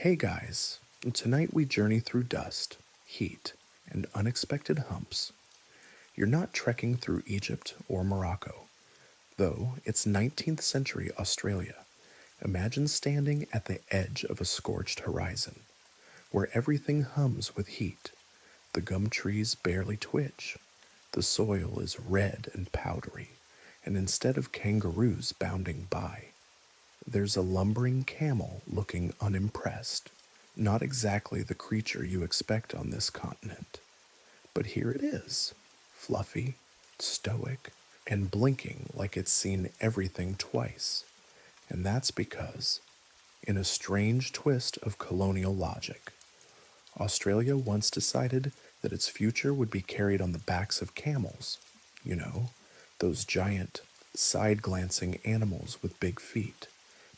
Hey guys, tonight we journey through dust, heat, and unexpected humps. You're not trekking through Egypt or Morocco, though it's 19th century Australia. Imagine standing at the edge of a scorched horizon, where everything hums with heat. The gum trees barely twitch. The soil is red and powdery, and instead of kangaroos bounding by, there's a lumbering camel looking unimpressed. Not exactly the creature you expect on this continent. But here it is, fluffy, stoic, and blinking like it's seen everything twice. And that's because, in a strange twist of colonial logic, Australia once decided that its future would be carried on the backs of camels. You know, those giant, side glancing animals with big feet,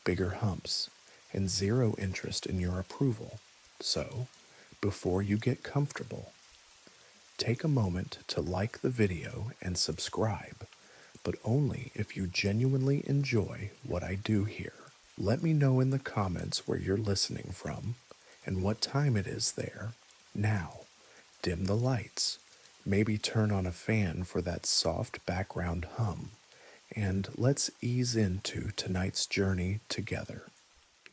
bigger humps, and zero interest in your approval. So, before you get comfortable, take a moment to like the video and subscribe, but only if you genuinely enjoy what I do here. Let me know in the comments where you're listening from and what time it is there. Now, dim the lights, maybe turn on a fan for that soft background hum, and let's ease into tonight's journey together.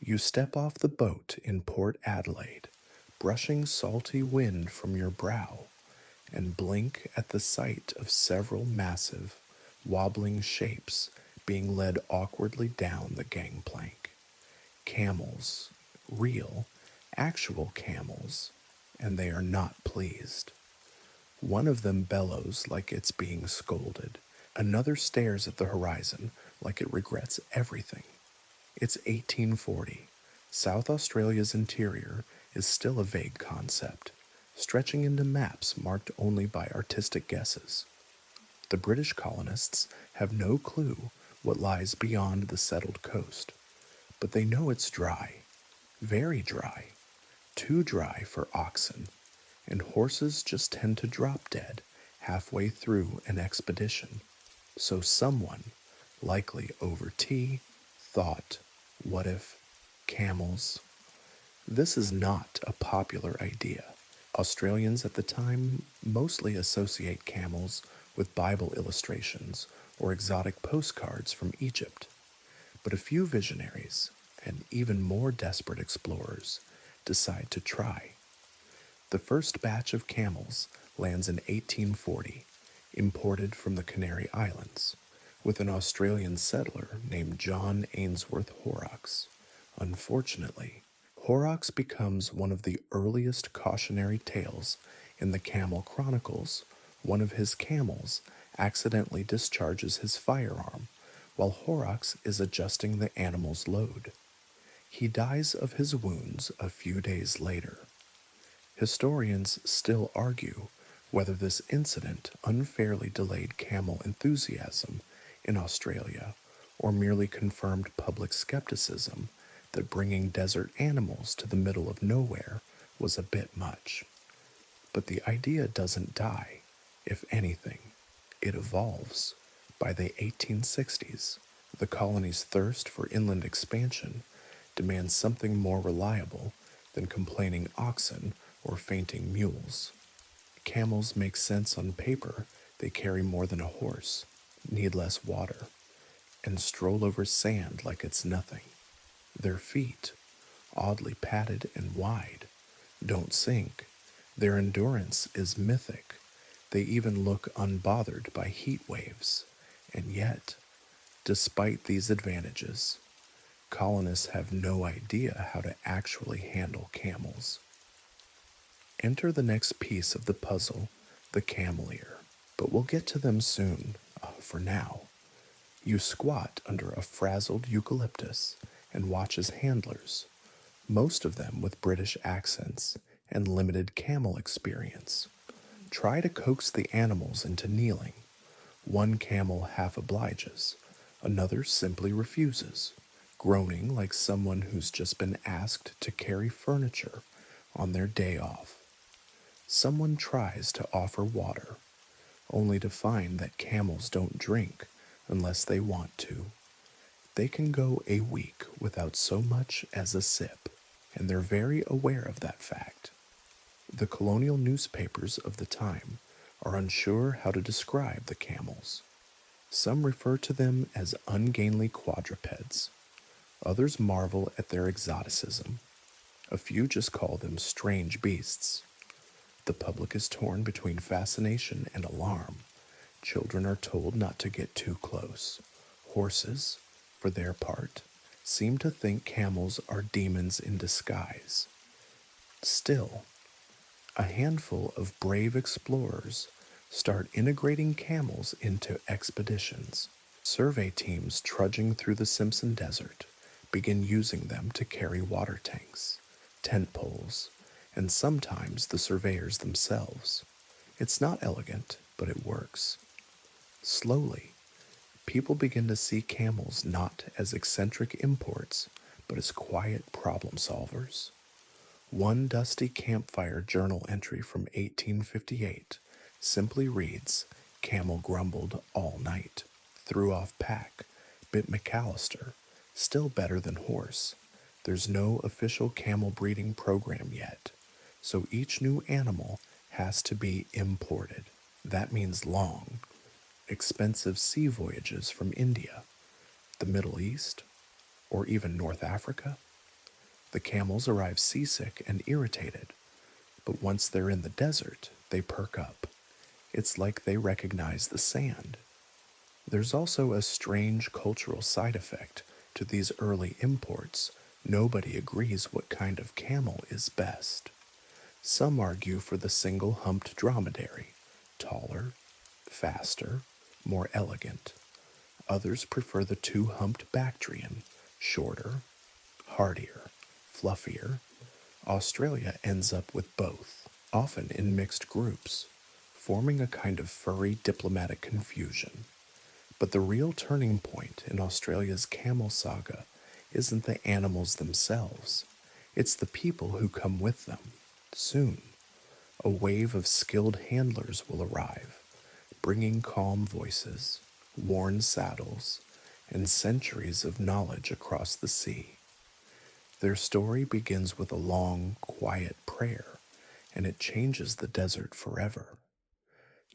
You step off the boat in Port Adelaide, brushing salty wind from your brow, and blink at the sight of several massive, wobbling shapes being led awkwardly down the gangplank. Camels, real, actual camels, and they are not pleased. One of them bellows like it's being scolded. Another stares at the horizon like it regrets everything. It's 1840. South Australia's interior is still a vague concept, stretching into maps marked only by artistic guesses. The British colonists have no clue what lies beyond the settled coast, but they know it's dry, very dry, too dry for oxen, and horses just tend to drop dead halfway through an expedition. So someone, likely over tea, thought, what if camels? This is not a popular idea. Australians at the time mostly associate camels with Bible illustrations or exotic postcards from Egypt. But a few visionaries, and even more desperate explorers, decide to try. The first batch of camels lands in 1840, imported from the Canary Islands, with an Australian settler named John Ainsworth Horrocks. Unfortunately, Horrocks becomes one of the earliest cautionary tales in the Camel Chronicles. One of his camels accidentally discharges his firearm while Horrocks is adjusting the animal's load. He dies of his wounds a few days later. Historians still argue whether this incident unfairly delayed camel enthusiasm in Australia or merely confirmed public skepticism that bringing desert animals to the middle of nowhere was a bit much. But the idea doesn't die. If anything, it evolves. By the 1860s, the colony's thirst for inland expansion demands something more reliable than complaining oxen or fainting mules. Camels make sense on paper. They carry more than a horse, need less water, and stroll over sand like it's nothing. Their feet, oddly padded and wide, don't sink. Their endurance is mythic. They even look unbothered by heat waves. And yet, despite these advantages, colonists have no idea how to actually handle camels. Enter the next piece of the puzzle, the camel ear. But we'll get to them soon. For now, you squat under a frazzled eucalyptus and watch as handlers, most of them with British accents and limited camel experience, try to coax the animals into kneeling. One camel half obliges, another simply refuses, groaning like someone who's just been asked to carry furniture on their day off. Someone tries to offer water, only to find that camels don't drink unless they want to. They can go a week without so much as a sip. and they're very aware of that fact. The colonial newspapers of the time are unsure how to describe the camels. Some refer to them as ungainly quadrupeds. Others marvel at their exoticism. A few just call them strange beasts. The public is torn between fascination and alarm. Children are told not to get too close. Horses, for their part, seem to think camels are demons in disguise. Still, a handful of brave explorers start integrating camels into expeditions. Survey teams trudging through the Simpson Desert begin using them to carry water tanks, tent poles, and sometimes the surveyors themselves. It's not elegant, but it works. Slowly, people begin to see camels not as eccentric imports, but as quiet problem solvers. One dusty campfire journal entry from 1858 simply reads, "Camel grumbled all night, threw off pack, bit McAllister, still better than horse. There's no official camel breeding program yet, so each new animal has to be imported. That means long, expensive sea voyages from India, the Middle East, or even North Africa. The camels arrive seasick and irritated, but once they're in the desert, they perk up. It's like they recognize the sand." There's also a strange cultural side effect to these early imports. Nobody agrees what kind of camel is best. Some argue for the single-humped dromedary, taller, faster, more elegant. Others prefer the two-humped Bactrian, shorter, hardier, fluffier. Australia ends up with both, often in mixed groups, forming a kind of furry diplomatic confusion. But the real turning point in Australia's camel saga isn't the animals themselves, it's the people who come with them. Soon, a wave of skilled handlers will arrive, bringing calm voices, worn saddles, and centuries of knowledge across the sea. Their story begins with a long, quiet prayer, and it changes the desert forever.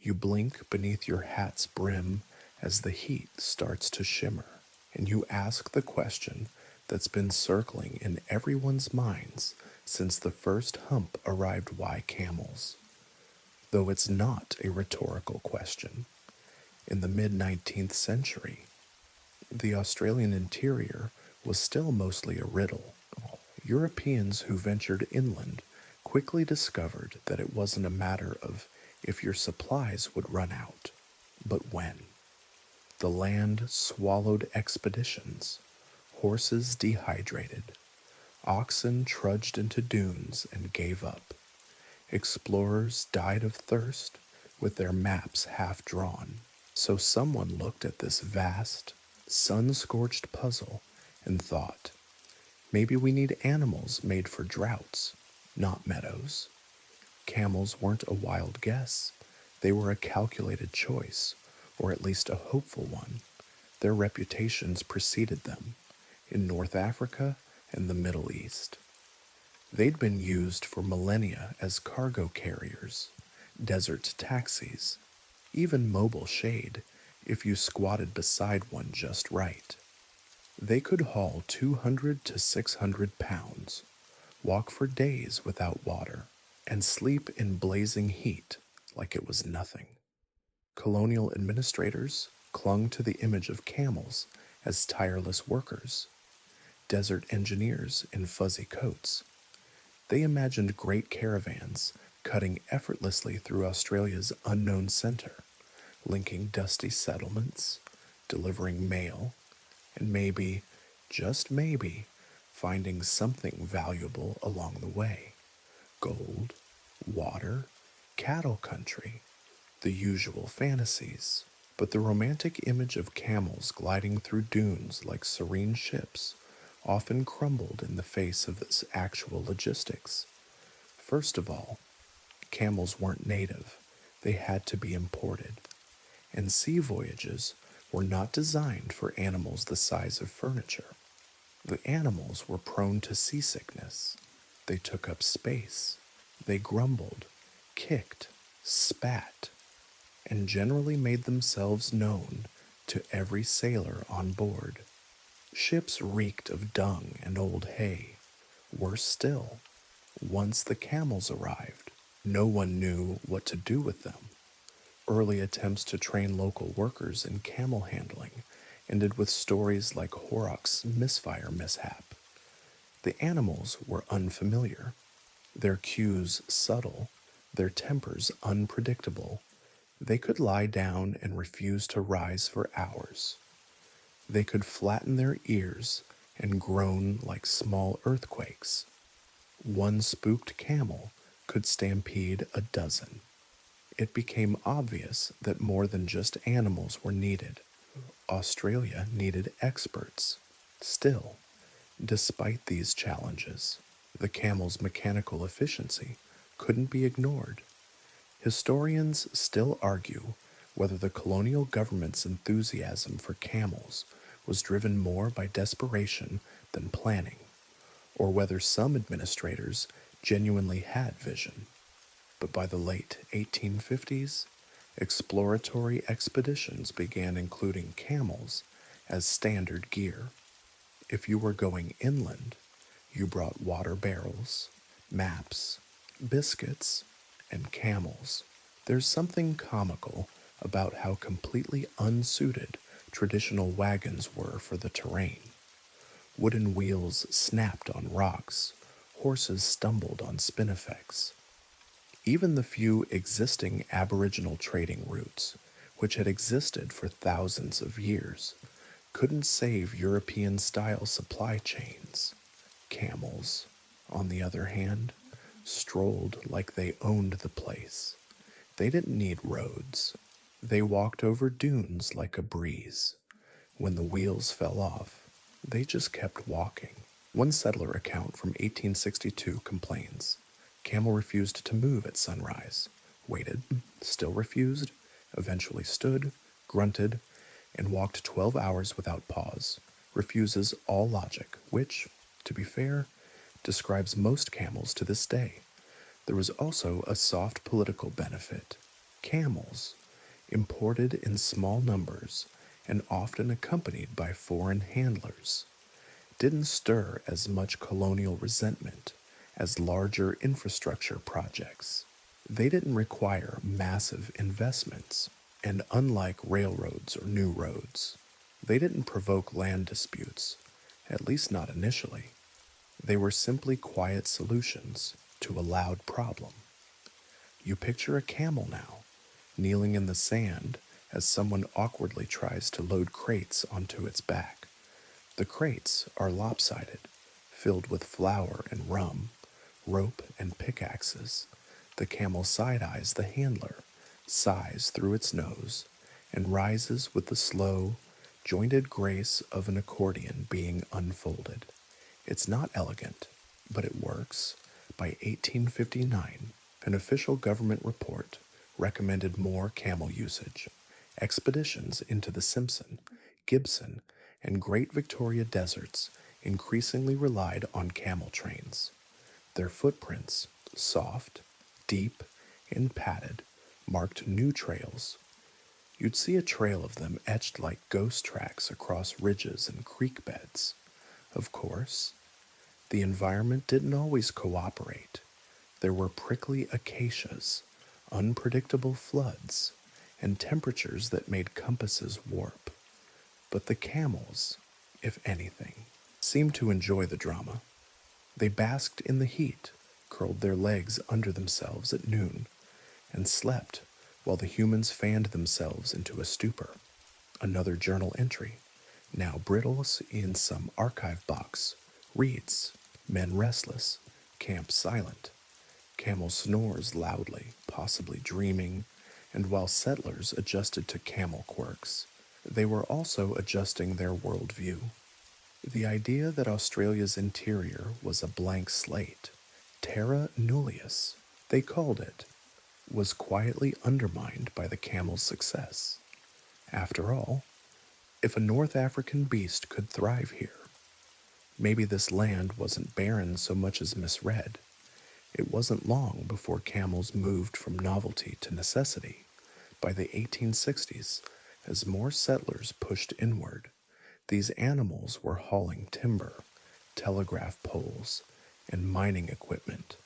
You blink beneath your hat's brim as the heat starts to shimmer, and you ask the question that's been circling in everyone's minds since the first hump arrived: why camels? Though it's not a rhetorical question. In the mid-19th century, the Australian interior was still mostly a riddle. Europeans who ventured inland quickly discovered that it wasn't a matter of if your supplies would run out, but when. The land swallowed expeditions, horses dehydrated, oxen trudged into dunes and gave up. Explorers died of thirst with their maps half drawn. So someone looked at this vast, sun-scorched puzzle and thought, maybe we need animals made for droughts, not meadows. Camels weren't a wild guess. They were a calculated choice, or at least a hopeful one. Their reputations preceded them in North Africa and the Middle East. They'd been used for millennia as cargo carriers, desert taxis, even mobile shade if you squatted beside one just right. They could haul 200 to 600 pounds, walk for days without water, and sleep in blazing heat like it was nothing. Colonial administrators clung to the image of camels as tireless workers, desert engineers in fuzzy coats. They imagined great caravans cutting effortlessly through Australia's unknown center, linking dusty settlements, delivering mail, and maybe, just maybe, finding something valuable along the way. Gold, water, cattle country, the usual fantasies. But the romantic image of camels gliding through dunes like serene ships often crumbled in the face of this actual logistics. First of all, camels weren't native. They had to be imported. And sea voyages were not designed for animals the size of furniture. The animals were prone to seasickness. They took up space. They grumbled, kicked, spat, and generally made themselves known to every sailor on board. Ships reeked of dung and old hay. Worse still, once the camels arrived, no one knew what to do with them. Early attempts to train local workers in camel handling ended with stories like Horrocks' misfire mishap. The animals were unfamiliar, their cues subtle, their tempers unpredictable. They could lie down and refuse to rise for hours. They could flatten their ears and groan like small earthquakes. One spooked camel could stampede a dozen. It became obvious that more than just animals were needed. Australia needed experts. Still, despite these challenges, the camel's mechanical efficiency couldn't be ignored. Historians still argue whether the colonial government's enthusiasm for camels was driven more by desperation than planning, or whether some administrators genuinely had vision. But by the late 1850s, exploratory expeditions began including camels as standard gear. If you were going inland, you brought water barrels, maps, biscuits, and camels. There's something comical about how completely unsuited traditional wagons were for the terrain. Wooden wheels snapped on rocks, horses stumbled on spinifex. Even the few existing Aboriginal trading routes, which had existed for thousands of years, couldn't save European-style supply chains. Camels, on the other hand, strolled like they owned the place. They didn't need roads. They walked over dunes like a breeze. When the wheels fell off, they just kept walking. One settler account from 1862 complains, camel refused to move at sunrise, waited, still refused, eventually stood, grunted, and walked 12 hours without pause, refuses all logic, which, to be fair, describes most camels to this day. There was also a soft political benefit. Camels, imported in small numbers and often accompanied by foreign handlers, didn't stir as much colonial resentment as larger infrastructure projects. They didn't require massive investments, and unlike railroads or new roads, they didn't provoke land disputes, at least not initially. They were simply quiet solutions to a loud problem. You picture a camel now, kneeling in the sand as someone awkwardly tries to load crates onto its back. The crates are lopsided, filled with flour and rum, rope and pickaxes. The camel side-eyes the handler, sighs through its nose, and rises with the slow, jointed grace of an accordion being unfolded. It's not elegant, but it works. By 1859, an official government report recommended more camel usage. Expeditions into the Simpson, Gibson, and Great Victoria deserts increasingly relied on camel trains. Their footprints, soft, deep, and padded, marked new trails. You'd see a trail of them etched like ghost tracks across ridges and creek beds. Of course, the environment didn't always cooperate. There were prickly acacias, unpredictable floods, and temperatures that made compasses warp. But the camels, if anything, seemed to enjoy the drama. They basked in the heat, curled their legs under themselves at noon, and slept while the humans fanned themselves into a stupor. Another journal entry, now brittles in some archive box, reads, "Men restless, camp silent. Camel snores loudly, possibly dreaming, and while settlers adjusted to camel quirks, they were also adjusting their worldview. The idea that Australia's interior was a blank slate, terra nullius, they called it, was quietly undermined by the camel's success. After all, if a North African beast could thrive here, Maybe this land wasn't barren so much as misread. It wasn't long before camels moved from novelty to necessity. By the 1860s, as more settlers pushed inward, these animals were hauling timber, telegraph poles, and mining equipment.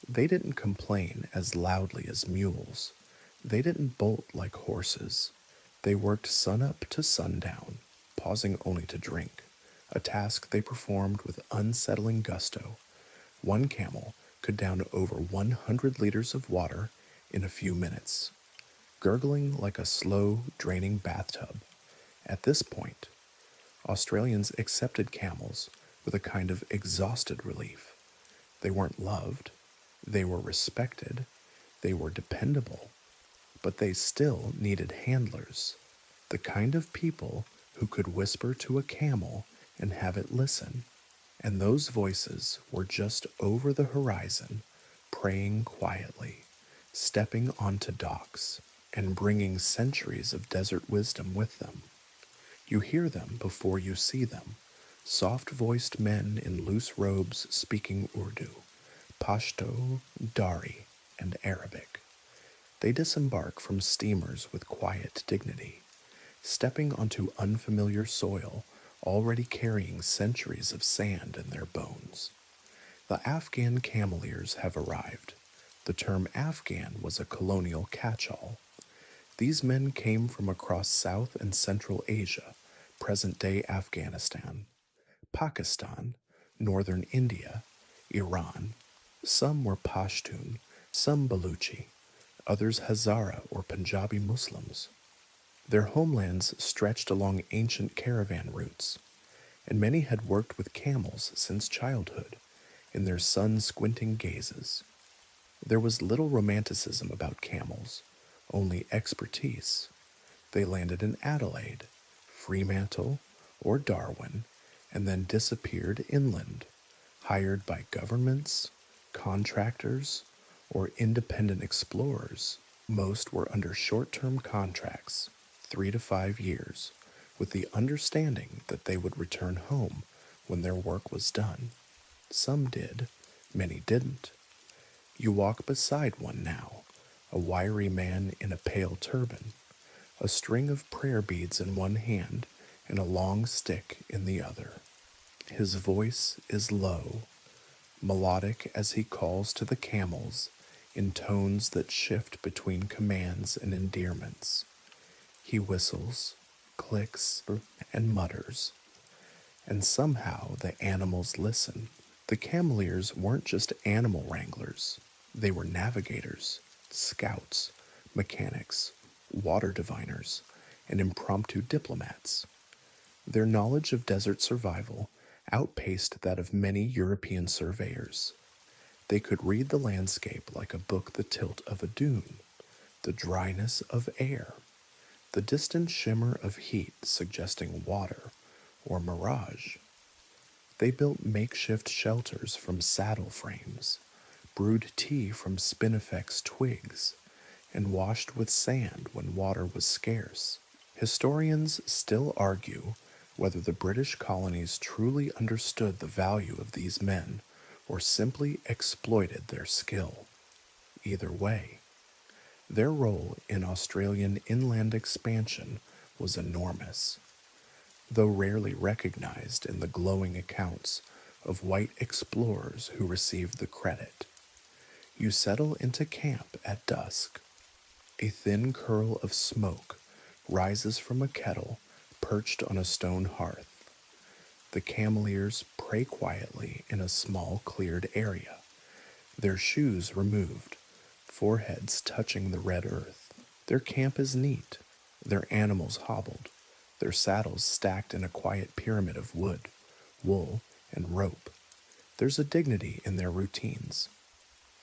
They didn't complain as loudly as mules. They didn't bolt like horses. They worked sunup to sundown, pausing only to drink, a task they performed with unsettling gusto. One camel could down over 100 liters of water in a few minutes, gurgling like a slow, draining bathtub. At this point, Australians accepted camels with a kind of exhausted relief. They weren't loved, they were respected, they were dependable, but they still needed handlers, the kind of people who could whisper to a camel and have it listen. And those voices were just over the horizon, praying quietly, stepping onto docks, and bringing centuries of desert wisdom with them. You hear them before you see them, soft-voiced men in loose robes speaking Urdu, Pashto, Dari, and Arabic. They disembark from steamers with quiet dignity, stepping onto unfamiliar soil already carrying centuries of sand in their bones. The Afghan cameleers have arrived. The term Afghan was a colonial catch-all. These men came from across South and Central Asia, present-day Afghanistan, Pakistan, northern India, Iran. Some were Pashtun, some Baluchi, others Hazara or Punjabi Muslims. Their homelands stretched along ancient caravan routes, and many had worked with camels since childhood, in their sun-squinting gazes. There was little romanticism about camels, only expertise. They landed in Adelaide, Fremantle, or Darwin, and then disappeared inland, hired by governments, contractors, or independent explorers. Most were under short-term contracts, 3 to 5 years, with the understanding that they would return home when their work was done. Some did, many didn't. You walk beside one now, a wiry man in a pale turban, a string of prayer beads in one hand and a long stick in the other. His voice is low, melodic as he calls to the camels in tones that shift between commands and endearments. He whistles, clicks, and mutters, and somehow the animals listen. The cameleers weren't just animal wranglers. They were navigators, scouts, mechanics, water diviners, and impromptu diplomats. Their knowledge of desert survival outpaced that of many European surveyors. They could read the landscape like a book the tilt of a dune, the dryness of air, the distant shimmer of heat suggesting water or mirage. They built makeshift shelters from saddle frames, brewed tea from spinifex twigs, and washed with sand when water was scarce. Historians still argue whether the British colonies truly understood the value of these men or simply exploited their skill. Either way, their role in Australian inland expansion was enormous, though rarely recognized in the glowing accounts of white explorers who received the credit. You settle into camp at dusk. A thin curl of smoke rises from a kettle perched on a stone hearth. The cameleers pray quietly in a small cleared area, their shoes removed, foreheads touching the red earth. Their camp is neat, their animals hobbled, their saddles stacked in a quiet pyramid of wood, wool, and rope. There's a dignity in their routines.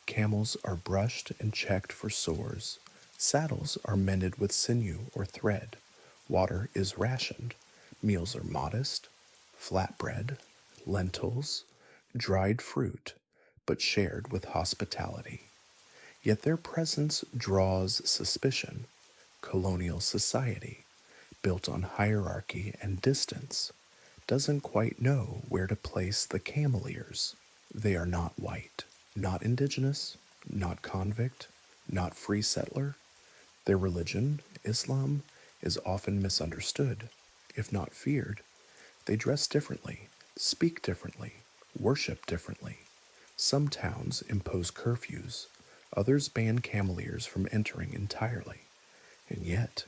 Camels are brushed and checked for sores. Saddles are mended with sinew or thread. Water is rationed. Meals are modest, flatbread, lentils, dried fruit, but shared with hospitality. Yet their presence draws suspicion. Colonial society, built on hierarchy and distance, doesn't quite know where to place the camel ears. They are not white, not indigenous, not convict, not free settler. Their religion, Islam, is often misunderstood, if not feared. They dress differently, speak differently, worship differently. Some towns impose curfews, others ban camel ears from entering entirely. And yet,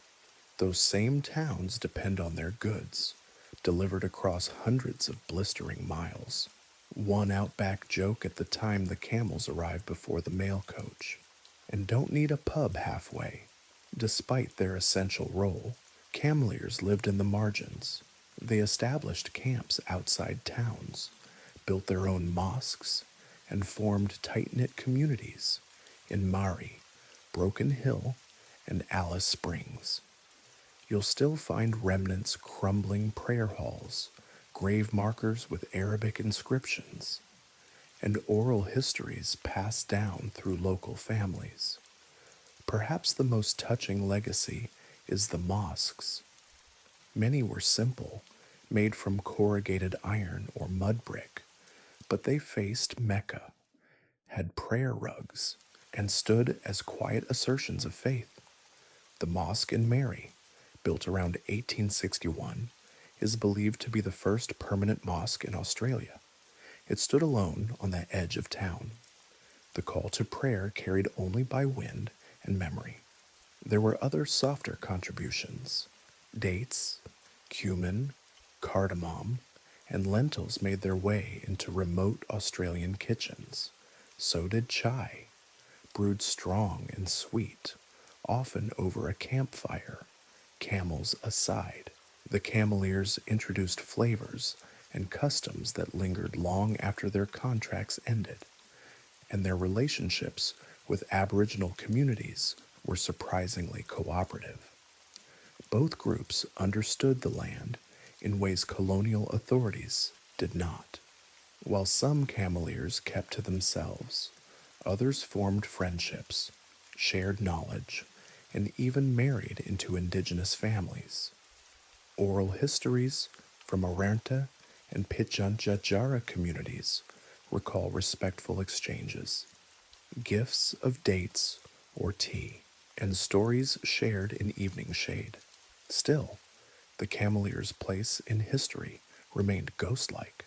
those same towns depend on their goods, delivered across hundreds of blistering miles. One outback joke at the time the camels arrive before the mail coach, and don't need a pub halfway. Despite their essential role, cameliers lived in the margins. They established camps outside towns, built their own mosques, and formed tight-knit communities in Mari, Broken Hill, and Alice Springs. You'll still find remnants crumbling prayer halls, grave markers with Arabic inscriptions, and oral histories passed down through local families. Perhaps the most touching legacy is the mosques. Many were simple, made from corrugated iron or mud brick, but they faced Mecca, had prayer rugs, and stood as quiet assertions of faith. The mosque in Mary, built around 1861, is believed to be the first permanent mosque in Australia. It stood alone on the edge of town, the call to prayer carried only by wind and memory. There were other softer contributions. Dates, cumin, cardamom, and lentils made their way into remote Australian kitchens. So did chai, brewed strong and sweet, often over a campfire, camels aside. The cameliers introduced flavors and customs that lingered long after their contracts ended, and their relationships with Aboriginal communities were surprisingly cooperative. Both groups understood the land in ways colonial authorities did not. While some cameliers kept to themselves, others formed friendships, shared knowledge, and even married into indigenous families. Oral histories from Arrernte and Pitjantjatjara communities recall respectful exchanges, gifts of dates or tea, and stories shared in evening shade. Still, the cameliers' place in history remained ghost-like.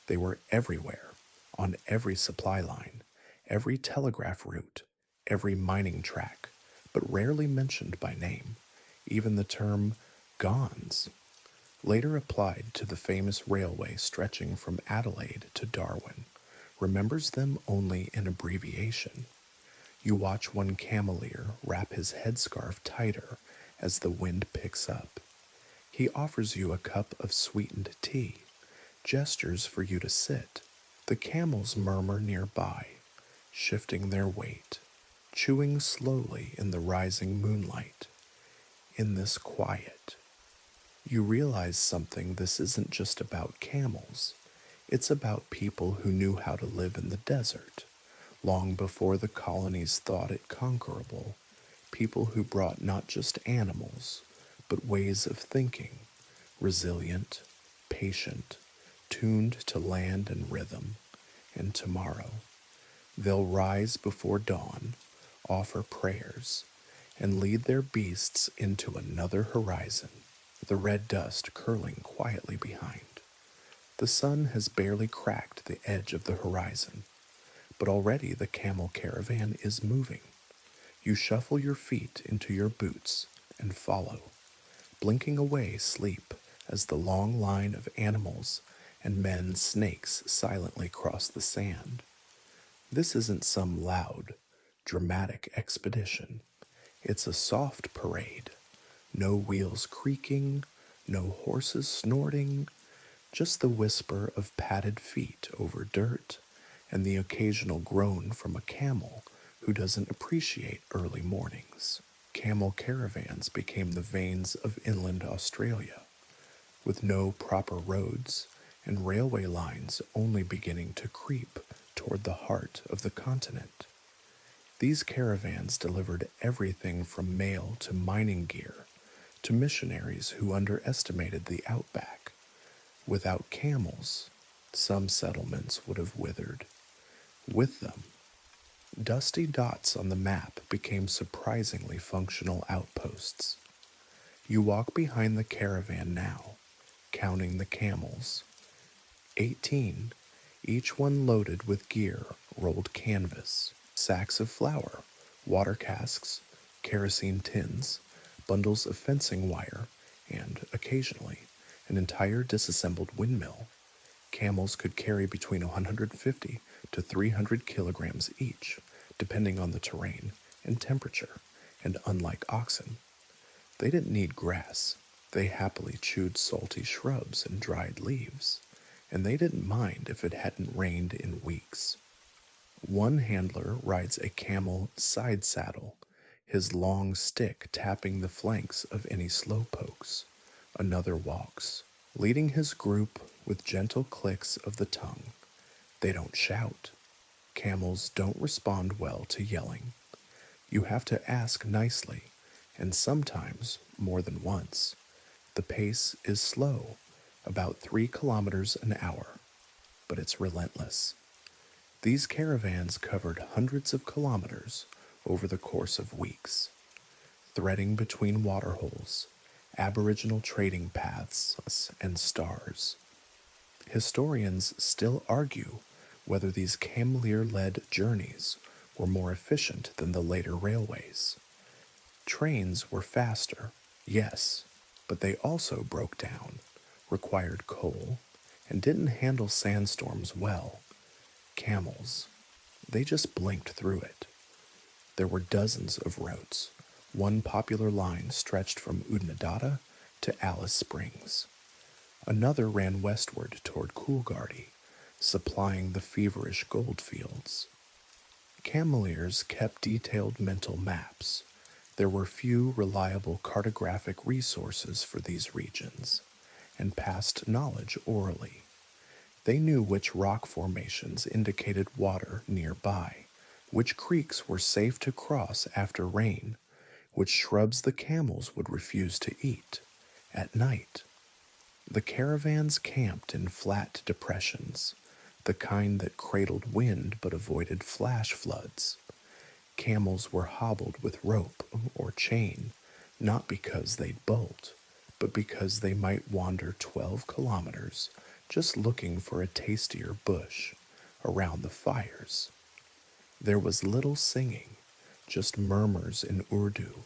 They were everywhere, on every supply line, every telegraph route, every mining track, but rarely mentioned by name. Even the term Gons, later applied to the famous railway stretching from Adelaide to Darwin, remembers them only in abbreviation. You watch one camelier wrap his headscarf tighter as the wind picks up. He offers you a cup of sweetened tea, gestures for you to sit. The camels murmur nearby, shifting their weight, chewing slowly in the rising moonlight. In this quiet, you realize something. This isn't just about camels. It's about people who knew how to live in the desert, long before the colonies thought it conquerable. People who brought not just animals, but ways of thinking, resilient, patient, tuned to land and rhythm. And tomorrow, they'll rise before dawn, offer prayers, and lead their beasts into another horizon, the red dust curling quietly behind. The sun has barely cracked the edge of the horizon, but already the camel caravan is moving. You shuffle your feet into your boots and follow, blinking away sleep as the long line of animals and men snakes silently cross the sand. This isn't some loud, dramatic expedition. It's a soft parade. No wheels creaking, no horses snorting, just the whisper of padded feet over dirt and the occasional groan from a camel who doesn't appreciate early mornings. Camel caravans became the veins of inland Australia, with no proper roads and railway lines only beginning to creep toward the heart of the continent. These caravans delivered everything from mail to mining gear to missionaries who underestimated the outback. Without camels, some settlements would have withered. With them, dusty dots on the map became surprisingly functional outposts. You walk behind the caravan now, counting the camels. 18, each one loaded with gear, rolled canvas, sacks of flour, water casks, kerosene tins, bundles of fencing wire, and, occasionally, an entire disassembled windmill. Camels could carry between 150 to 300 kilograms each, depending on the terrain and temperature, and unlike oxen, they didn't need grass. They happily chewed salty shrubs and dried leaves, and they didn't mind if it hadn't rained in weeks. One handler rides a camel side saddle, his long stick tapping the flanks of any slowpokes. Another walks, leading his group with gentle clicks of the tongue. They don't shout. Camels don't respond well to yelling. You have to ask nicely, and sometimes more than once. The pace is slow, about 3 kilometers an hour, but it's relentless. These caravans covered hundreds of kilometers over the course of weeks, threading between waterholes, aboriginal trading paths, and stars. Historians still argue whether these cameleer-led journeys were more efficient than the later railways. Trains were faster, yes, but they also broke down, required coal, and didn't handle sandstorms well. Camels, they just blinked through it. There were dozens of routes. One popular line stretched from Oodnadatta to Alice Springs. Another ran westward toward Coolgardie, supplying the feverish gold fields. Cameleers kept detailed mental maps. There were few reliable cartographic resources for these regions, and passed knowledge orally. They knew which rock formations indicated water nearby, which creeks were safe to cross after rain, which shrubs the camels would refuse to eat. At night, the caravans camped in flat depressions, the kind that cradled wind but avoided flash floods. Camels were hobbled with rope or chain, not because they'd bolt, but because they might wander 12 kilometers just looking for a tastier bush around the fires. There was little singing, just murmurs in Urdu,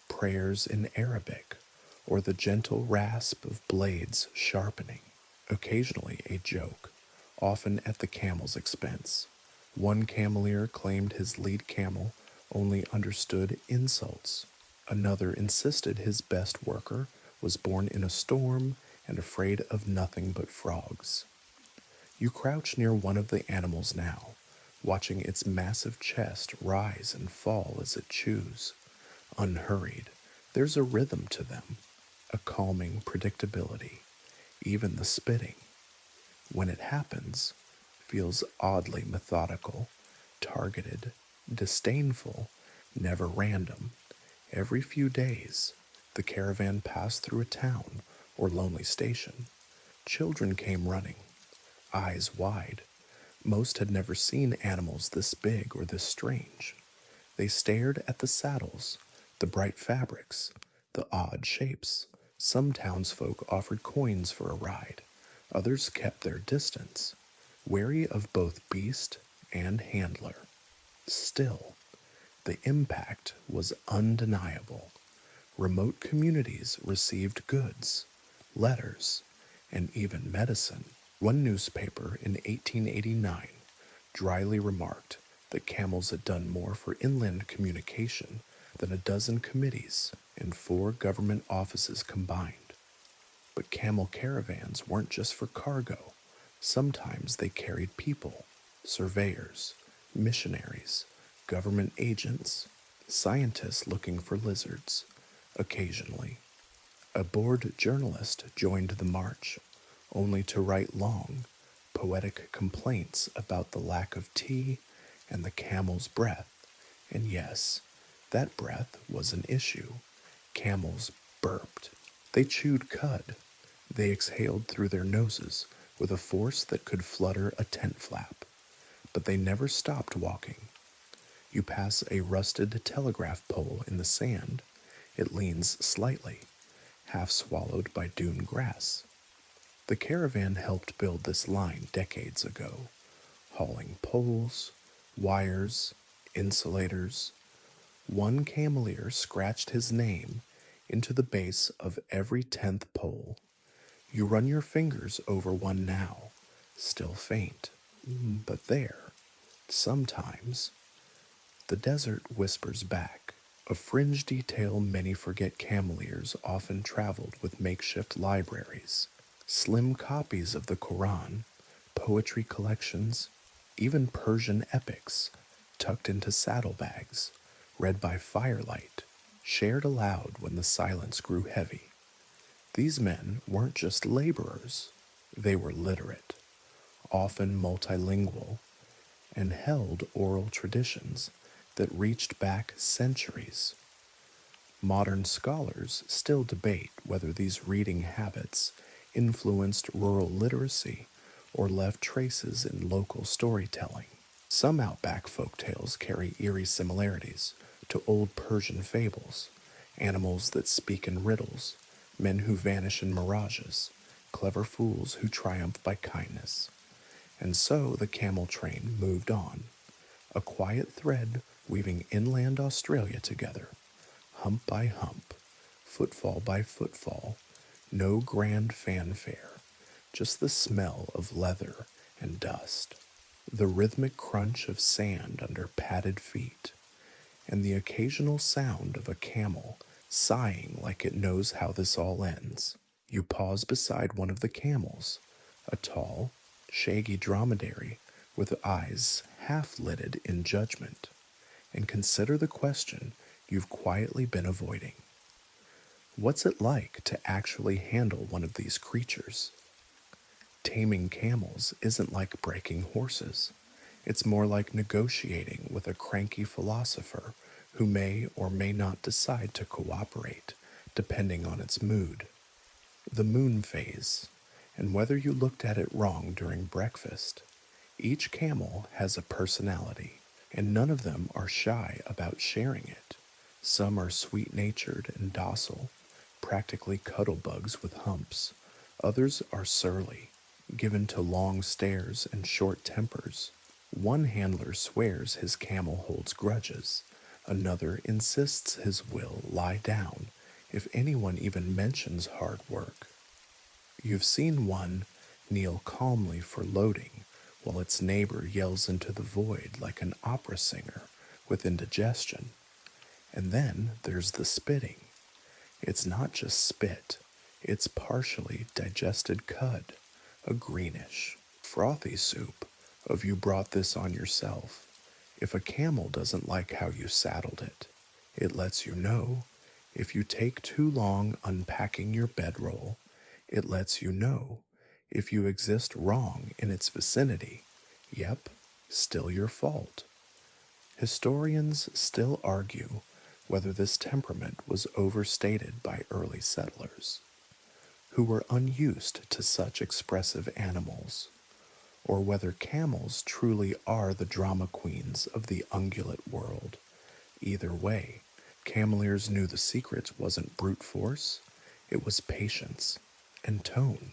prayers in Arabic, or the gentle rasp of blades sharpening. Occasionally a joke, often at the camel's expense. One cameleer claimed his lead camel only understood insults. Another insisted his best worker was born in a storm and afraid of nothing but frogs. You crouch near one of the animals now, watching its massive chest rise and fall as it chews. Unhurried, there's a rhythm to them, a calming predictability. Even the spitting, when it happens, feels oddly methodical, targeted, disdainful, never random. Every few days, the caravan passed through a town or lonely station. Children came running, eyes wide. Most had never seen animals this big or this strange. They stared at the saddles, the bright fabrics, the odd shapes. Some townsfolk offered coins for a ride. Others kept their distance, wary of both beast and handler. Still, the impact was undeniable. Remote communities received goods, letters, and even medicine. One newspaper in 1889 dryly remarked that camels had done more for inland communication than a dozen committees and 4 government offices combined. But camel caravans weren't just for cargo. Sometimes they carried people, surveyors, missionaries, government agents, scientists looking for lizards. Occasionally, a bored journalist joined the march, only to write long, poetic complaints about the lack of tea and the camel's breath. And yes, that breath was an issue. Camels burped. They chewed cud. They exhaled through their noses with a force that could flutter a tent flap, but they never stopped walking. You pass a rusted telegraph pole in the sand. It leans slightly, half swallowed by dune grass. The caravan helped build this line decades ago, hauling poles, wires, insulators. One cameleer scratched his name into the base of every 10th pole. You run your fingers over one now, still faint, but there. Sometimes the desert whispers back, a fringe detail many forget cameleers often traveled with makeshift libraries, slim copies of the Quran, poetry collections, even Persian epics tucked into saddlebags, read by firelight, shared aloud when the silence grew heavy. These men weren't just laborers, they were literate, often multilingual, and held oral traditions that reached back centuries. Modern scholars still debate whether these reading habits influenced rural literacy or left traces in local storytelling. Some outback folktales carry eerie similarities to old Persian fables, animals that speak in riddles, men who vanish in mirages, clever fools who triumph by kindness. And so the camel train moved on, a quiet thread weaving inland Australia together, hump by hump, footfall by footfall, no grand fanfare, just the smell of leather and dust, the rhythmic crunch of sand under padded feet, and the occasional sound of a camel sighing like it knows how this all ends. You pause beside one of the camels, a tall, shaggy dromedary with eyes half-lidded in judgment, and consider the question you've quietly been avoiding. What's it like to actually handle one of these creatures? Taming camels isn't like breaking horses. It's more like negotiating with a cranky philosopher who may or may not decide to cooperate, depending on its mood. The moon phase, and whether you looked at it wrong during breakfast. Each camel has a personality, and none of them are shy about sharing it. Some are sweet-natured and docile, practically cuddlebugs with humps. Others are surly, given to long stares and short tempers. One handler swears his camel holds grudges. Another insists his will lie down if anyone even mentions hard work. You've seen one kneel calmly for loading while its neighbor yells into the void like an opera singer with indigestion. And then there's the spitting. It's not just spit, it's partially digested cud, a greenish, frothy soup of you brought this on yourself. If a camel doesn't like how you saddled it, it lets you know. If you take too long unpacking your bedroll, it lets you know. If you exist wrong in its vicinity, yep, still your fault. Historians still argue whether this temperament was overstated by early settlers, who were unused to such expressive animals, or whether camels truly are the drama queens of the ungulate world. Either way, cameleers knew the secret wasn't brute force, it was patience and tone.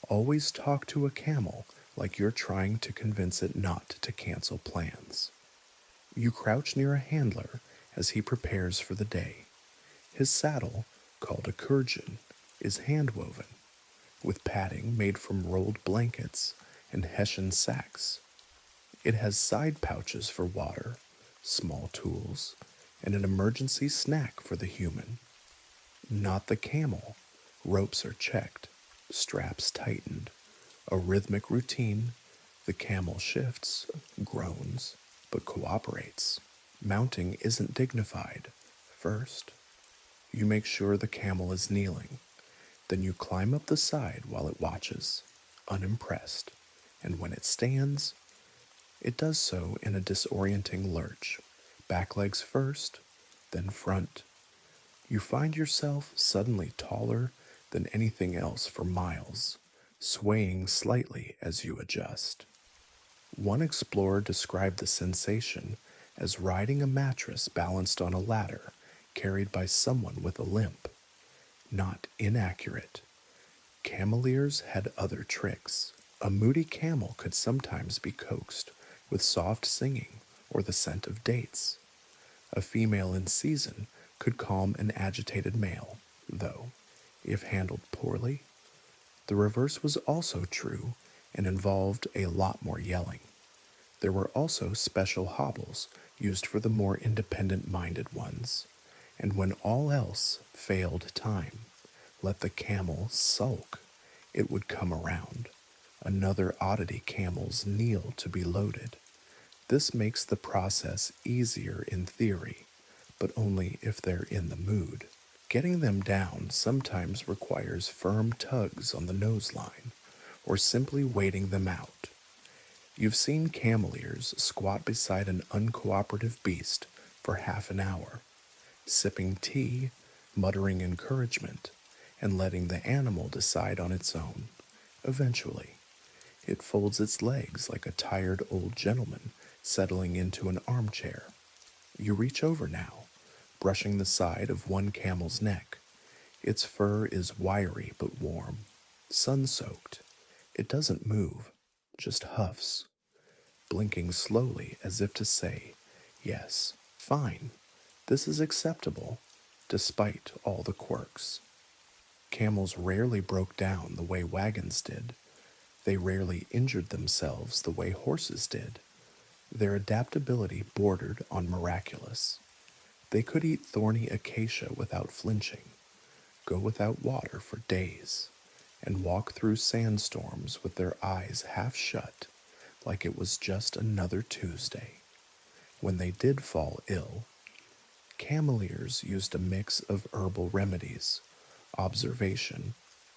Always talk to a camel like you're trying to convince it not to cancel plans. You crouch near a handler as he prepares for the day. His saddle, called a kurgan, is hand-woven, with padding made from rolled blankets and Hessian sacks. It has side pouches for water, small tools, and an emergency snack for the human. Not the camel. Ropes are checked, straps tightened, a rhythmic routine. The camel shifts, groans, but cooperates. Mounting isn't dignified. First, you make sure the camel is kneeling. Then you climb up the side while it watches, unimpressed. And when it stands, it does so in a disorienting lurch. Back legs first, then front. You find yourself suddenly taller than anything else for miles, swaying slightly as you adjust. One explorer described the sensation as riding a mattress balanced on a ladder carried by someone with a limp. Not inaccurate. Cameliers had other tricks. A moody camel could sometimes be coaxed with soft singing or the scent of dates. A female in season could calm an agitated male, though, if handled poorly, the reverse was also true and involved a lot more yelling. There were also special hobbles used for the more independent-minded ones, and when all else failed time, let the camel sulk. It would come around. Another oddity, camels kneel to be loaded. This makes the process easier in theory, but only if they're in the mood. Getting them down sometimes requires firm tugs on the noseline, or simply waiting them out. You've seen cameliers squat beside an uncooperative beast for half an hour, sipping tea, muttering encouragement, and letting the animal decide on its own. Eventually, it folds its legs like a tired old gentleman settling into an armchair. You reach over now, brushing the side of one camel's neck. Its fur is wiry but warm, sun-soaked. It doesn't move, just huffs, blinking slowly as if to say, yes, fine, this is acceptable, despite all the quirks. Camels rarely broke down the way wagons did. They rarely injured themselves the way horses did. Their adaptability bordered on miraculous. They could eat thorny acacia without flinching, go without water for days, and walk through sandstorms with their eyes half shut, like it was just another Tuesday. When they did fall ill, cameliers used a mix of herbal remedies, observation,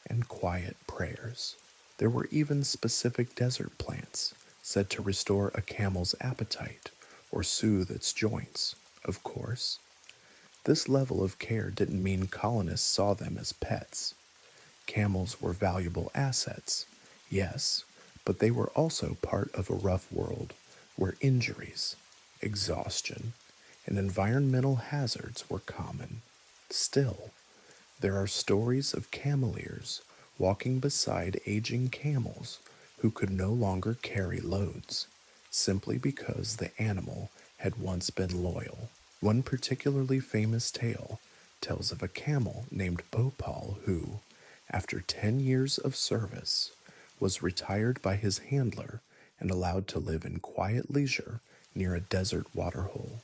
and quiet prayers. There were even specific desert plants said to restore a camel's appetite or soothe its joints, of course. This level of care didn't mean colonists saw them as pets. Camels were valuable assets, yes, but they were also part of a rough world where injuries, exhaustion, and environmental hazards were common. Still, there are stories of cameliers walking beside aging camels who could no longer carry loads, simply because the animal had once been loyal. One particularly famous tale tells of a camel named Bhopal who, after 10 years of service, was retired by his handler and allowed to live in quiet leisure near a desert waterhole.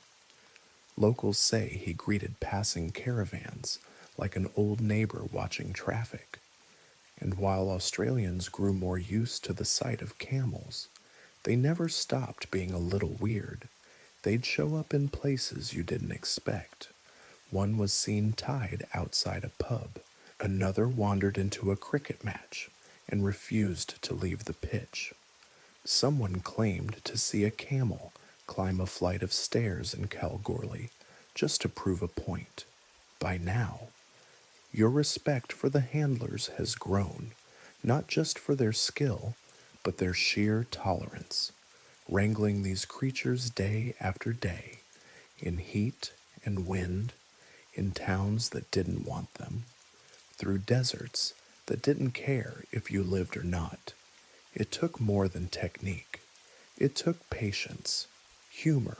Locals say he greeted passing caravans like an old neighbor watching traffic. And while Australians grew more used to the sight of camels, they never stopped being a little weird. They'd show up in places you didn't expect. One was seen tied outside a pub. Another wandered into a cricket match and refused to leave the pitch. Someone claimed to see a camel climb a flight of stairs in Kalgoorlie just to prove a point. By now, your respect for the handlers has grown, not just for their skill, but their sheer tolerance, wrangling these creatures day after day, in heat and wind, in towns that didn't want them, through deserts that didn't care if you lived or not. It took more than technique. It took patience, humor,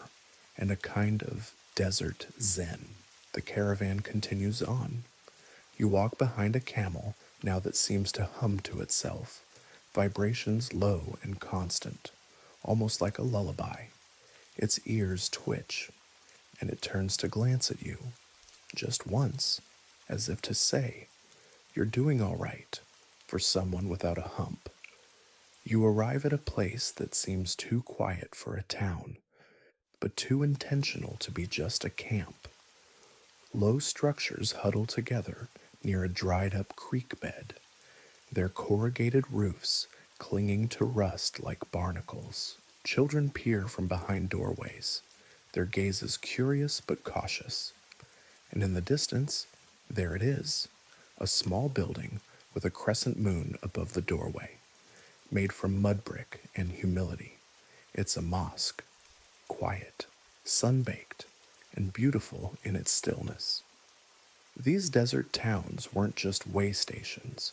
and a kind of desert zen. The caravan continues on. You walk behind a camel now that seems to hum to itself, vibrations low and constant, almost like a lullaby. Its ears twitch, and it turns to glance at you, just once, as if to say, "You're doing all right," for someone without a hump. You arrive at a place that seems too quiet for a town, but too intentional to be just a camp. Low structures huddle together near a dried-up creek bed, their corrugated roofs clinging to rust like barnacles. Children peer from behind doorways, their gazes curious but cautious. And in the distance, there it is, a small building with a crescent moon above the doorway. Made from mud brick and humility, it's a mosque, quiet, sun-baked, and beautiful in its stillness. These desert towns weren't just way stations,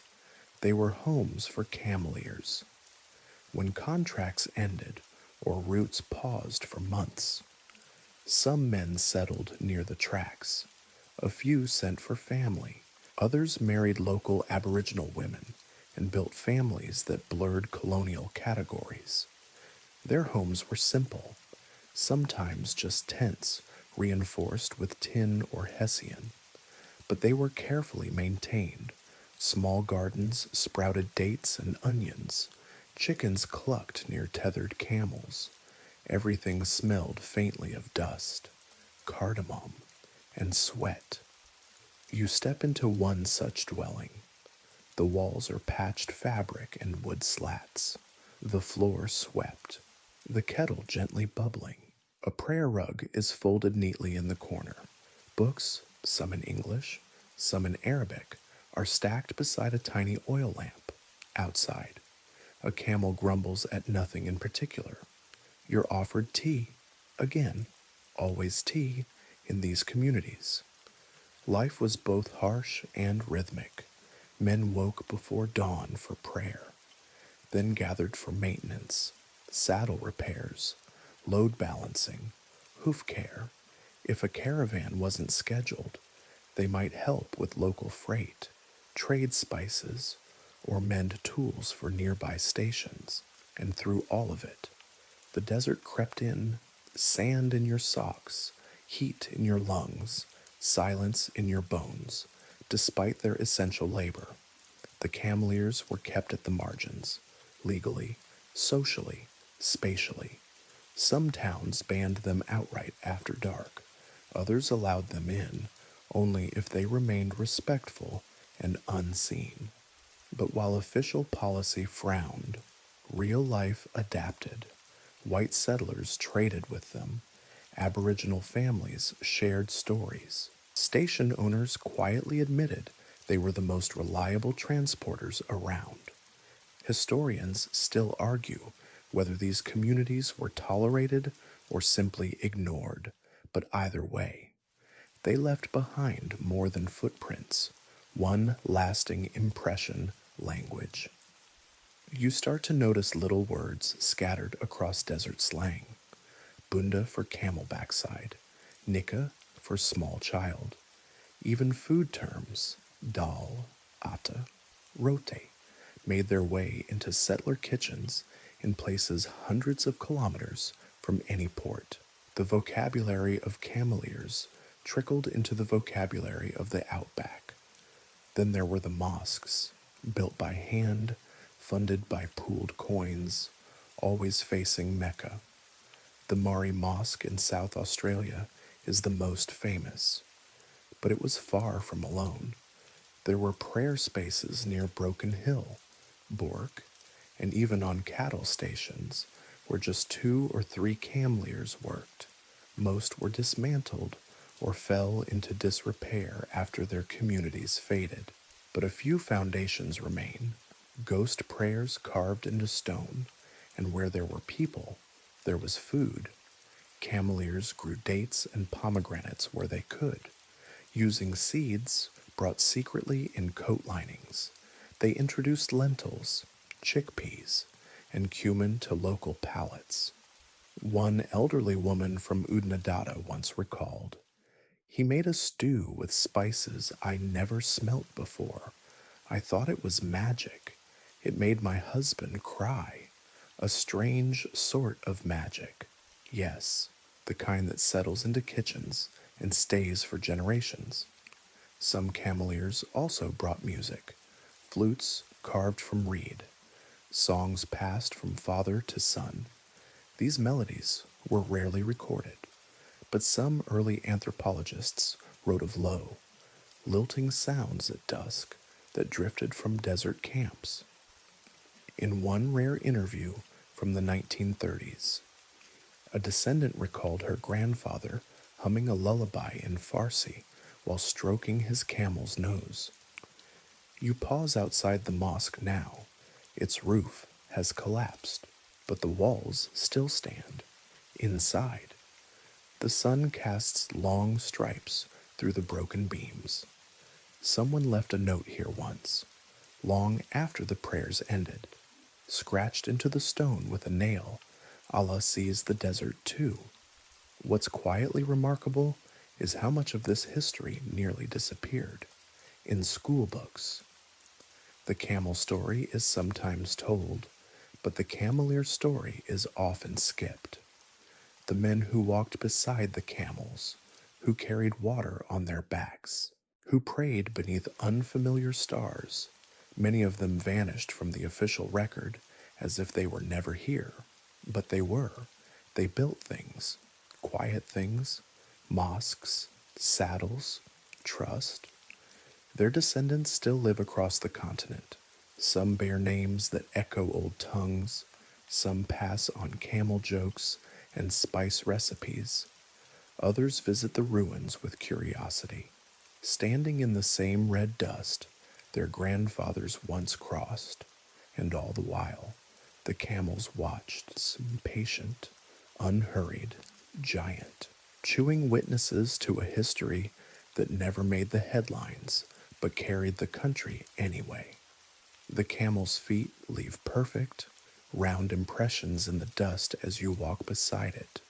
they were homes for cameleers. When contracts ended or routes paused for months, some men settled near the tracks, a few sent for family, others married local Aboriginal women and built families that blurred colonial categories. Their homes were simple, sometimes just tents reinforced with tin or hessian, but they were carefully maintained. Small gardens sprouted dates and onions, chickens clucked near tethered camels. Everything smelled faintly of dust, cardamom, and sweat. You step into one such dwelling. The walls are patched fabric and wood slats, the floor swept, the kettle gently bubbling. A prayer rug is folded neatly in the corner. Books, some in English, some in Arabic, are stacked beside a tiny oil lamp. Outside, a camel grumbles at nothing in particular. You're offered tea. Again, always tea in these communities. Life was both harsh and rhythmic. Men woke before dawn for prayer, then gathered for maintenance, saddle repairs, load balancing, hoof care. If a caravan wasn't scheduled, they might help with local freight, trade spices, or mend tools for nearby stations. And through all of it, the desert crept in, sand in your socks, heat in your lungs, silence in your bones. Despite their essential labor, the cameleers were kept at the margins, legally, socially, spatially. Some towns banned them outright after dark. Others allowed them in, only if they remained respectful and unseen. But while official policy frowned, real life adapted. White settlers traded with them. Aboriginal families shared stories. Station owners quietly admitted they were the most reliable transporters around. Historians still argue whether these communities were tolerated or simply ignored, but either way, they left behind more than footprints, one lasting impression: language. You start to notice little words scattered across desert slang. Bunda for camel backside, Nika for small child. Even food terms, dal, ata, rote, made their way into settler kitchens in places hundreds of kilometers from any port. The vocabulary of cameleers trickled into the vocabulary of the outback. Then there were the mosques, built by hand, funded by pooled coins, always facing Mecca. The Mari Mosque in South Australia is the most famous, but it was far from alone. There were prayer spaces near Broken Hill, Bork, and even on cattle stations where just 2 or 3 cameleers worked. Most were dismantled or fell into disrepair after their communities faded, but a few foundations remain, ghost prayers carved into stone, and where there were people, there was food. Cameleers grew dates and pomegranates where they could, using seeds brought secretly in coat linings. They introduced lentils, chickpeas, and cumin to local palates. One elderly woman from Udnadada once recalled, "He made a stew with spices I never smelt before. I thought it was magic. It made my husband cry. A strange sort of magic. Yes, the kind that settles into kitchens and stays for generations." Some cameleers also brought music, flutes carved from reed, songs passed from father to son. These melodies were rarely recorded, but some early anthropologists wrote of low, lilting sounds at dusk that drifted from desert camps. In one rare interview from the 1930s, a descendant recalled her grandfather humming a lullaby in Farsi while stroking his camel's nose. You pause outside the mosque now. Its roof has collapsed, but the walls still stand. Inside, the sun casts long stripes through the broken beams. Someone left a note here once, long after the prayers ended. Scratched into the stone with a nail, Allah sees the desert too. What's quietly remarkable is how much of this history nearly disappeared in school books. The camel story is sometimes told, but the cameleer story is often skipped. The men who walked beside the camels, who carried water on their backs, who prayed beneath unfamiliar stars, many of them vanished from the official record as if they were never here. But they were. They built things, quiet things, mosques, saddles, trust. Their descendants still live across the continent. Some bear names that echo old tongues, some pass on camel jokes and spice recipes. Others visit the ruins with curiosity. Standing in the same red dust their grandfathers once crossed, and all the while the camels watched some patient, unhurried giant, chewing witnesses to a history that never made the headlines but carried the country anyway. The camel's feet leave perfect, round impressions in the dust as you walk beside it,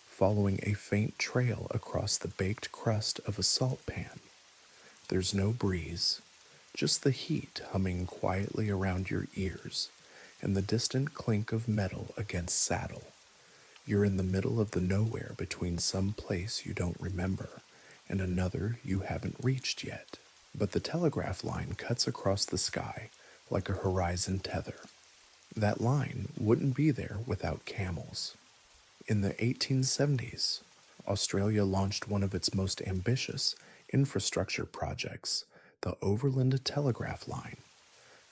following a faint trail across the baked crust of a salt pan. There's no breeze, just the heat humming quietly around your ears and the distant clink of metal against saddle. You're in the middle of the nowhere between some place you don't remember and another you haven't reached yet. But the telegraph line cuts across the sky like a horizon tether. That line wouldn't be there without camels. In the 1870s, Australia launched one of its most ambitious infrastructure projects, the Overland Telegraph Line,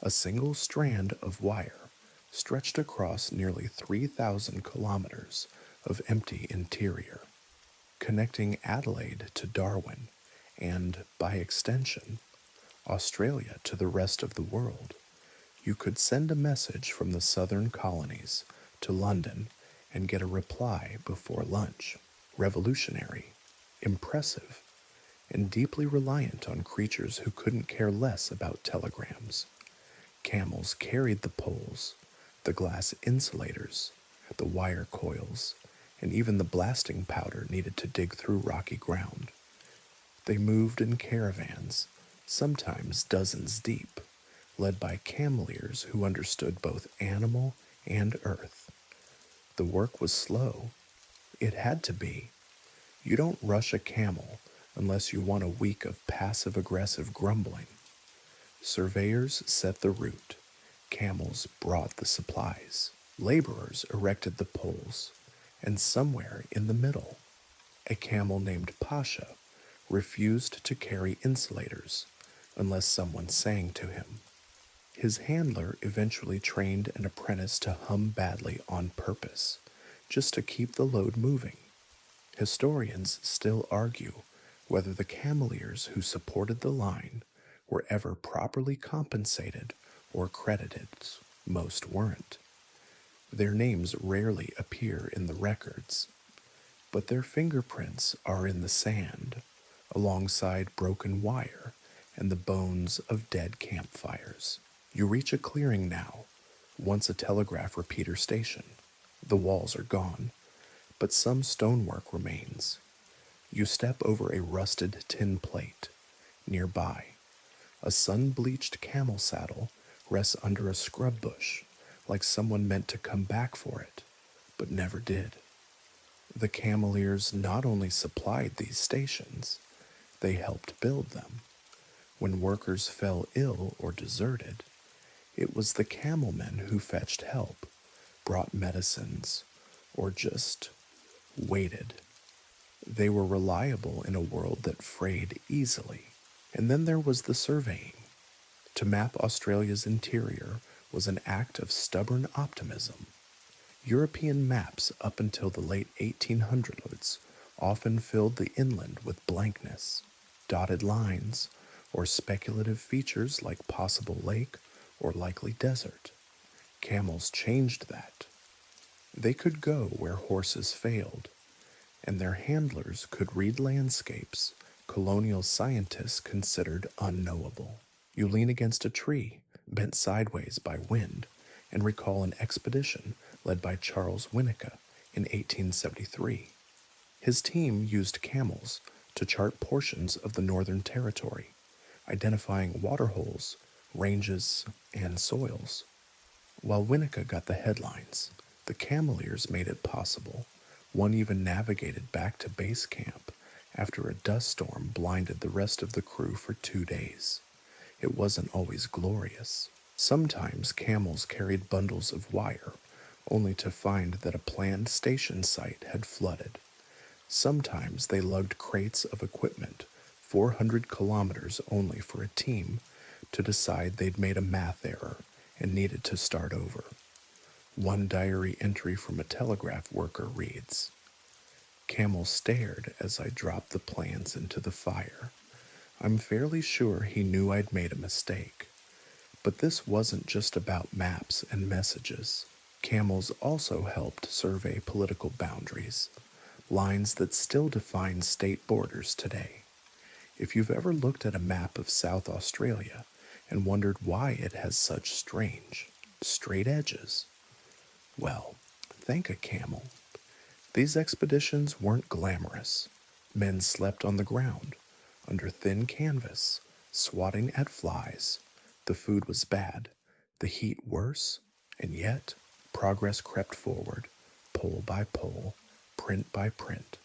a single strand of wire stretched across nearly 3,000 kilometers of empty interior, connecting Adelaide to Darwin and, by extension, Australia to the rest of the world. You could send a message from the southern colonies to London and get a reply before lunch. Revolutionary, impressive, and deeply reliant on creatures who couldn't care less about telegrams. Camels carried the poles, the glass insulators, the wire coils, and even the blasting powder needed to dig through rocky ground. They moved in caravans, sometimes dozens deep, led by cameleers who understood both animal and earth. The work was slow. It had to be. You don't rush a camel unless you want a week of passive-aggressive grumbling. Surveyors set the route. Camels brought the supplies. Laborers erected the poles. And somewhere in the middle, a camel named Pasha refused to carry insulators unless someone sang to him. His handler eventually trained an apprentice to hum badly on purpose, just to keep the load moving. Historians still argue whether the cameleers who supported the line were ever properly compensated or credited. Most weren't. Their names rarely appear in the records, but their fingerprints are in the sand, alongside broken wire and the bones of dead campfires. You reach a clearing now, once a telegraph repeater station. The walls are gone, but some stonework remains. You step over a rusted tin plate. Nearby, a sun-bleached camel saddle rests under a scrub bush, like someone meant to come back for it, but never did. The cameleers not only supplied these stations, they helped build them. When workers fell ill or deserted, it was the camelmen who fetched help, brought medicines, or just waited. They were reliable in a world that frayed easily. And then there was the surveying. To map Australia's interior was an act of stubborn optimism. European maps up until the late 1800s often filled the inland with blankness, dotted lines, or speculative features like possible lake or likely desert. Camels changed that. They could go where horses failed, and their handlers could read landscapes colonial scientists considered unknowable. You lean against a tree, bent sideways by wind, and recall an expedition led by Charles Winnicott in 1873. His team used camels to chart portions of the Northern Territory, identifying waterholes, ranges, and soils. While Winnicott got the headlines, the Cameliers made it possible. One even navigated back to base camp after a dust storm blinded the rest of the crew for 2 days. It wasn't always glorious. Sometimes camels carried bundles of wire, only to find that a planned station site had flooded. Sometimes they lugged crates of equipment 400 kilometers only for a team to decide they'd made a math error and needed to start over. One diary entry from a telegraph worker reads, "Camel stared as I dropped the plans into the fire. I'm fairly sure he knew I'd made a mistake. But this wasn't just about maps and messages. Camels also helped survey political boundaries, lines that still define state borders today. If you've ever looked at a map of South Australia and wondered why it has such strange, straight edges, well, thank a camel. These expeditions weren't glamorous. Men slept on the ground, under thin canvas, swatting at flies. The food was bad, the heat worse, and yet progress crept forward, pole by pole, print by print.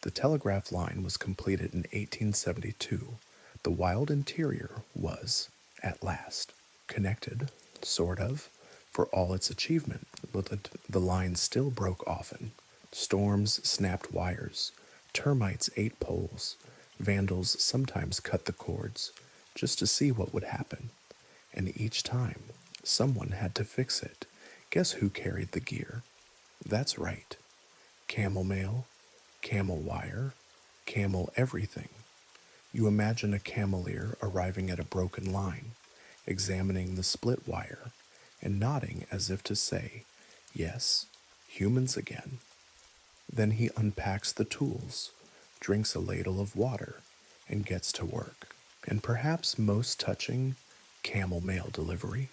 The telegraph line was completed in 1872. The wild interior was, at last, connected, sort of, for all its achievement, but the line still broke often. Storms snapped wires, termites ate poles, vandals sometimes cut the cords, just to see what would happen. And each time, someone had to fix it. Guess who carried the gear? That's right. Camel mail, camel wire, camel everything. You imagine a cameleer arriving at a broken line, examining the split wire, and nodding as if to say, "Yes, humans again." Then he unpacks the tools, drinks a ladle of water, and gets to work. And perhaps most touching, camel mail delivery.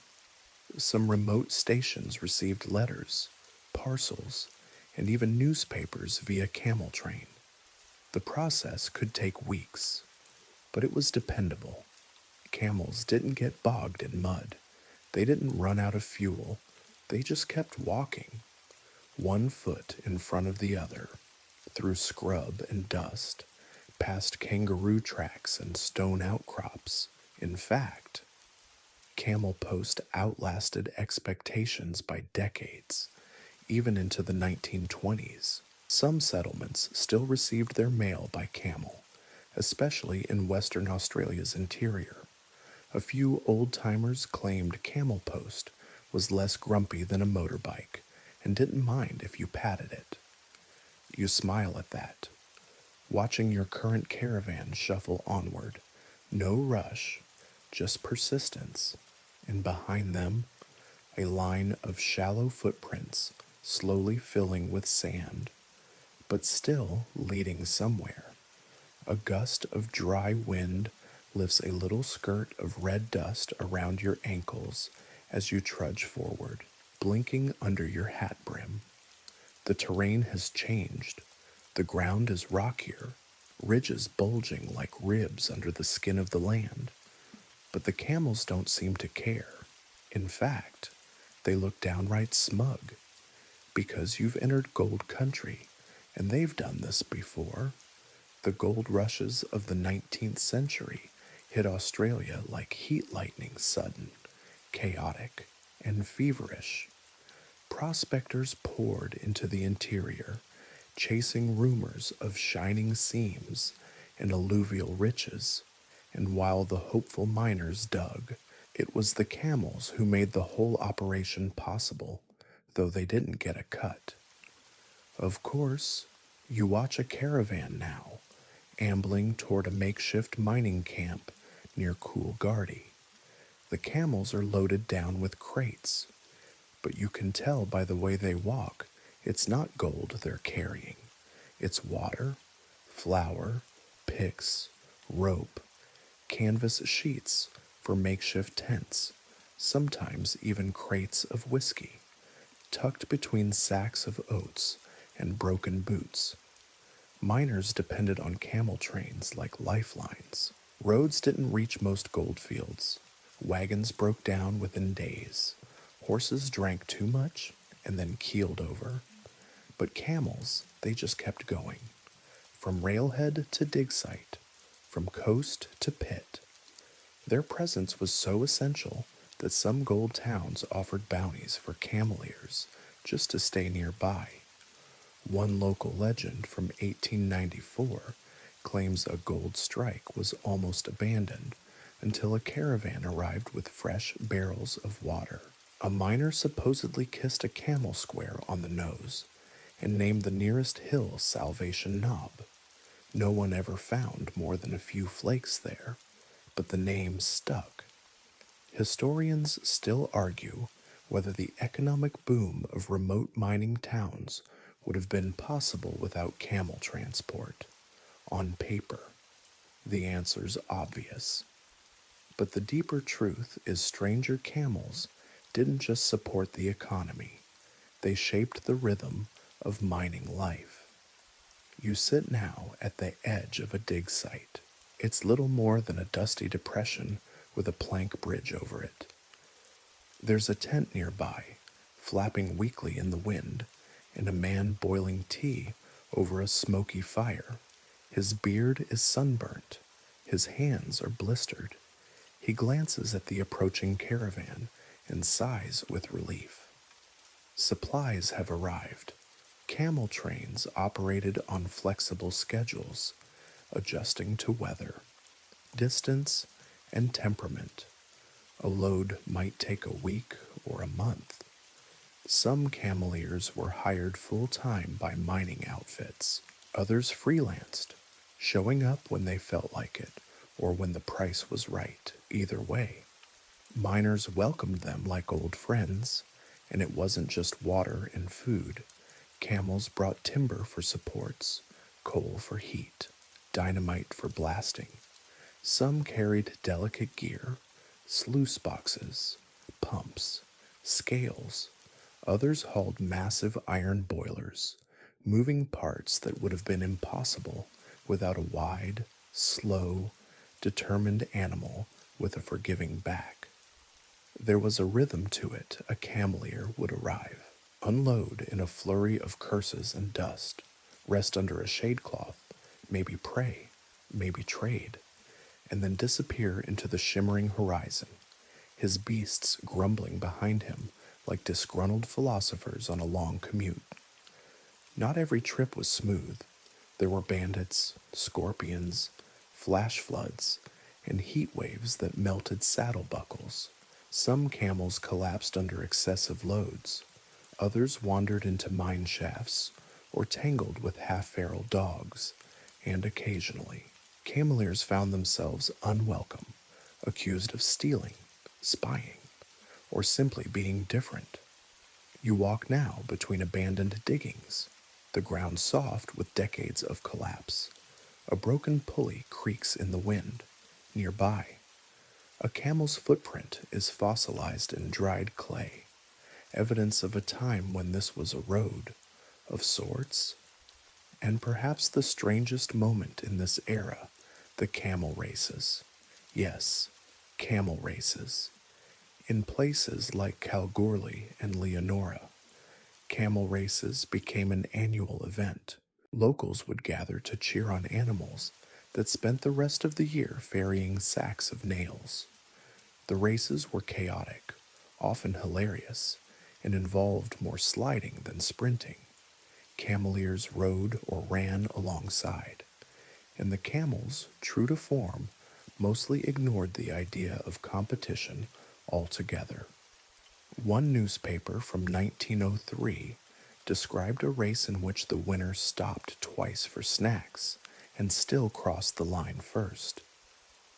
Some remote stations received letters, parcels, and even newspapers via camel train. The process could take weeks, but it was dependable. Camels didn't get bogged in mud. They didn't run out of fuel. They just kept walking, one foot in front of the other, through scrub and dust, past kangaroo tracks and stone outcrops. In fact, camel post outlasted expectations by decades, even into the 1920s. Some settlements still received their mail by camel, especially in Western Australia's interior. A few old-timers claimed camel post was less grumpy than a motorbike and didn't mind if you patted it. You smile at that, watching your current caravan shuffle onward. No rush, just persistence, and behind them, a line of shallow footprints slowly filling with sand, but still leading somewhere. A gust of dry wind lifts a little skirt of red dust around your ankles as you trudge forward, blinking under your hat brim. The terrain has changed. The ground is rockier, ridges bulging like ribs under the skin of the land. But the camels don't seem to care. In fact, they look downright smug, because you've entered gold country, and they've done this before. The gold rushes of the 19th century hit Australia like heat lightning, sudden, chaotic, and feverish. Prospectors poured into the interior, chasing rumors of shining seams and alluvial riches, and while the hopeful miners dug, it was the camels who made the whole operation possible, though they didn't get a cut. Of course, you watch a caravan now, ambling toward a makeshift mining camp near Coolgardie. The camels are loaded down with crates, but you can tell by the way they walk it's not gold they're carrying. It's water, flour, picks, rope, canvas sheets for makeshift tents, sometimes even crates of whiskey, tucked between sacks of oats and broken boots. Miners depended on camel trains like lifelines. Roads didn't reach most gold fields. Wagons broke down within days. Horses drank too much and then keeled over. But camels, they just kept going. From railhead to dig site, from coast to pit. Their presence was so essential that some gold towns offered bounties for cameleers just to stay nearby. One local legend from 1894 claims a gold strike was almost abandoned until a caravan arrived with fresh barrels of water. A miner supposedly kissed a camel square on the nose and named the nearest hill Salvation Knob. No one ever found more than a few flakes there, but the name stuck. Historians still argue whether the economic boom of remote mining towns would have been possible without camel transport. On paper, the answer's obvious. But the deeper truth is stranger camels didn't just support the economy, they shaped the rhythm of mining life. You sit now at the edge of a dig site. It's little more than a dusty depression with a plank bridge over it. There's a tent nearby, flapping weakly in the wind, and a man boiling tea over a smoky fire. His beard is sunburnt. His hands are blistered. He glances at the approaching caravan and sighs with relief. Supplies have arrived. Camel trains operated on flexible schedules, adjusting to weather, distance, and temperament. A load might take a week or a month. Some cameleers were hired full-time by mining outfits. Others freelanced, showing up when they felt like it or when the price was right. Either way, miners welcomed them like old friends, and it wasn't just water and food. Camels brought timber for supports, coal for heat, dynamite for blasting. Some carried delicate gear, sluice boxes, pumps, scales. Others hauled massive iron boilers, moving parts that would have been impossible without a wide, slow, determined animal with a forgiving back. There was a rhythm to it. A cameleer would arrive, unload in a flurry of curses and dust, rest under a shade cloth, maybe pray, maybe trade, and then disappear into the shimmering horizon, his beasts grumbling behind him like disgruntled philosophers on a long commute. Not every trip was smooth. There were bandits, scorpions, flash floods, and heat waves that melted saddle buckles. Some camels collapsed under excessive loads. Others wandered into mine shafts or tangled with half-feral dogs, and occasionally, cameleers found themselves unwelcome, accused of stealing, spying, or simply being different. You walk now between abandoned diggings, the ground soft with decades of collapse. A broken pulley creaks in the wind. Nearby, a camel's footprint is fossilized in dried clay, evidence of a time when this was a road, of sorts. And perhaps the strangest moment in this era, the camel races. Yes, camel races. In places like Kalgoorlie and Leonora, camel races became an annual event. Locals would gather to cheer on animals that spent the rest of the year ferrying sacks of nails. The races were chaotic, often hilarious, and involved more sliding than sprinting. Cameleers rode or ran alongside, and the camels, true to form, mostly ignored the idea of competition altogether. One newspaper from 1903 described a race in which the winner stopped twice for snacks and still crossed the line first.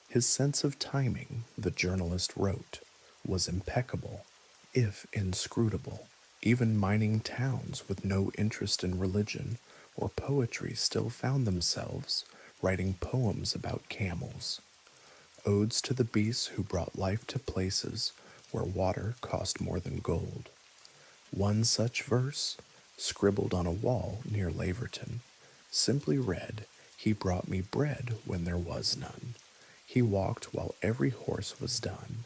His sense of timing, the journalist wrote, was impeccable, if inscrutable. Even mining towns with no interest in religion or poetry still found themselves writing poems about camels, odes to the beasts who brought life to places where water cost more than gold. One such verse, scribbled on a wall near Laverton, simply read, "He brought me bread when there was none. He walked while every horse was done.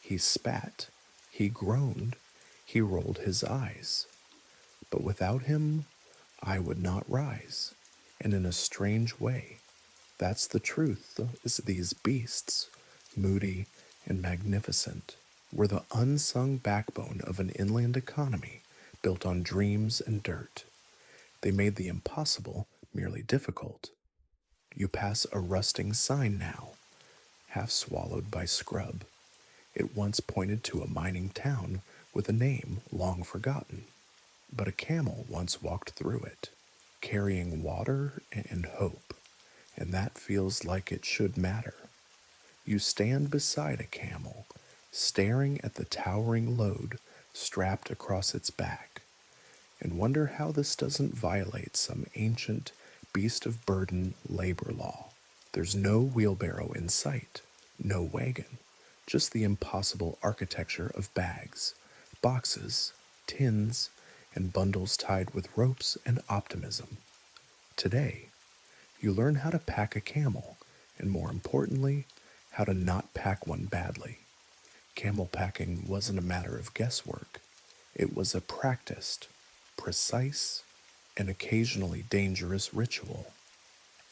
He spat, he groaned, he rolled his eyes. But without him, I would not rise." And in a strange way, that's the truth, is these beasts, moody and magnificent, were the unsung backbone of an inland economy built on dreams and dirt. They made the impossible merely difficult. You pass a rusting sign now, half swallowed by scrub. It once pointed to a mining town with a name long forgotten. But a camel once walked through it, carrying water and hope, and that feels like it should matter. You stand beside a camel, staring at the towering load strapped across its back, and wonder how this doesn't violate some ancient beast of burden labor law. There's no wheelbarrow in sight, no wagon, just the impossible architecture of bags, boxes, tins, and bundles tied with ropes and optimism. Today, you learn how to pack a camel, and more importantly, how to not pack one badly. Camel packing wasn't a matter of guesswork. It was a practiced, precise, and occasionally dangerous ritual.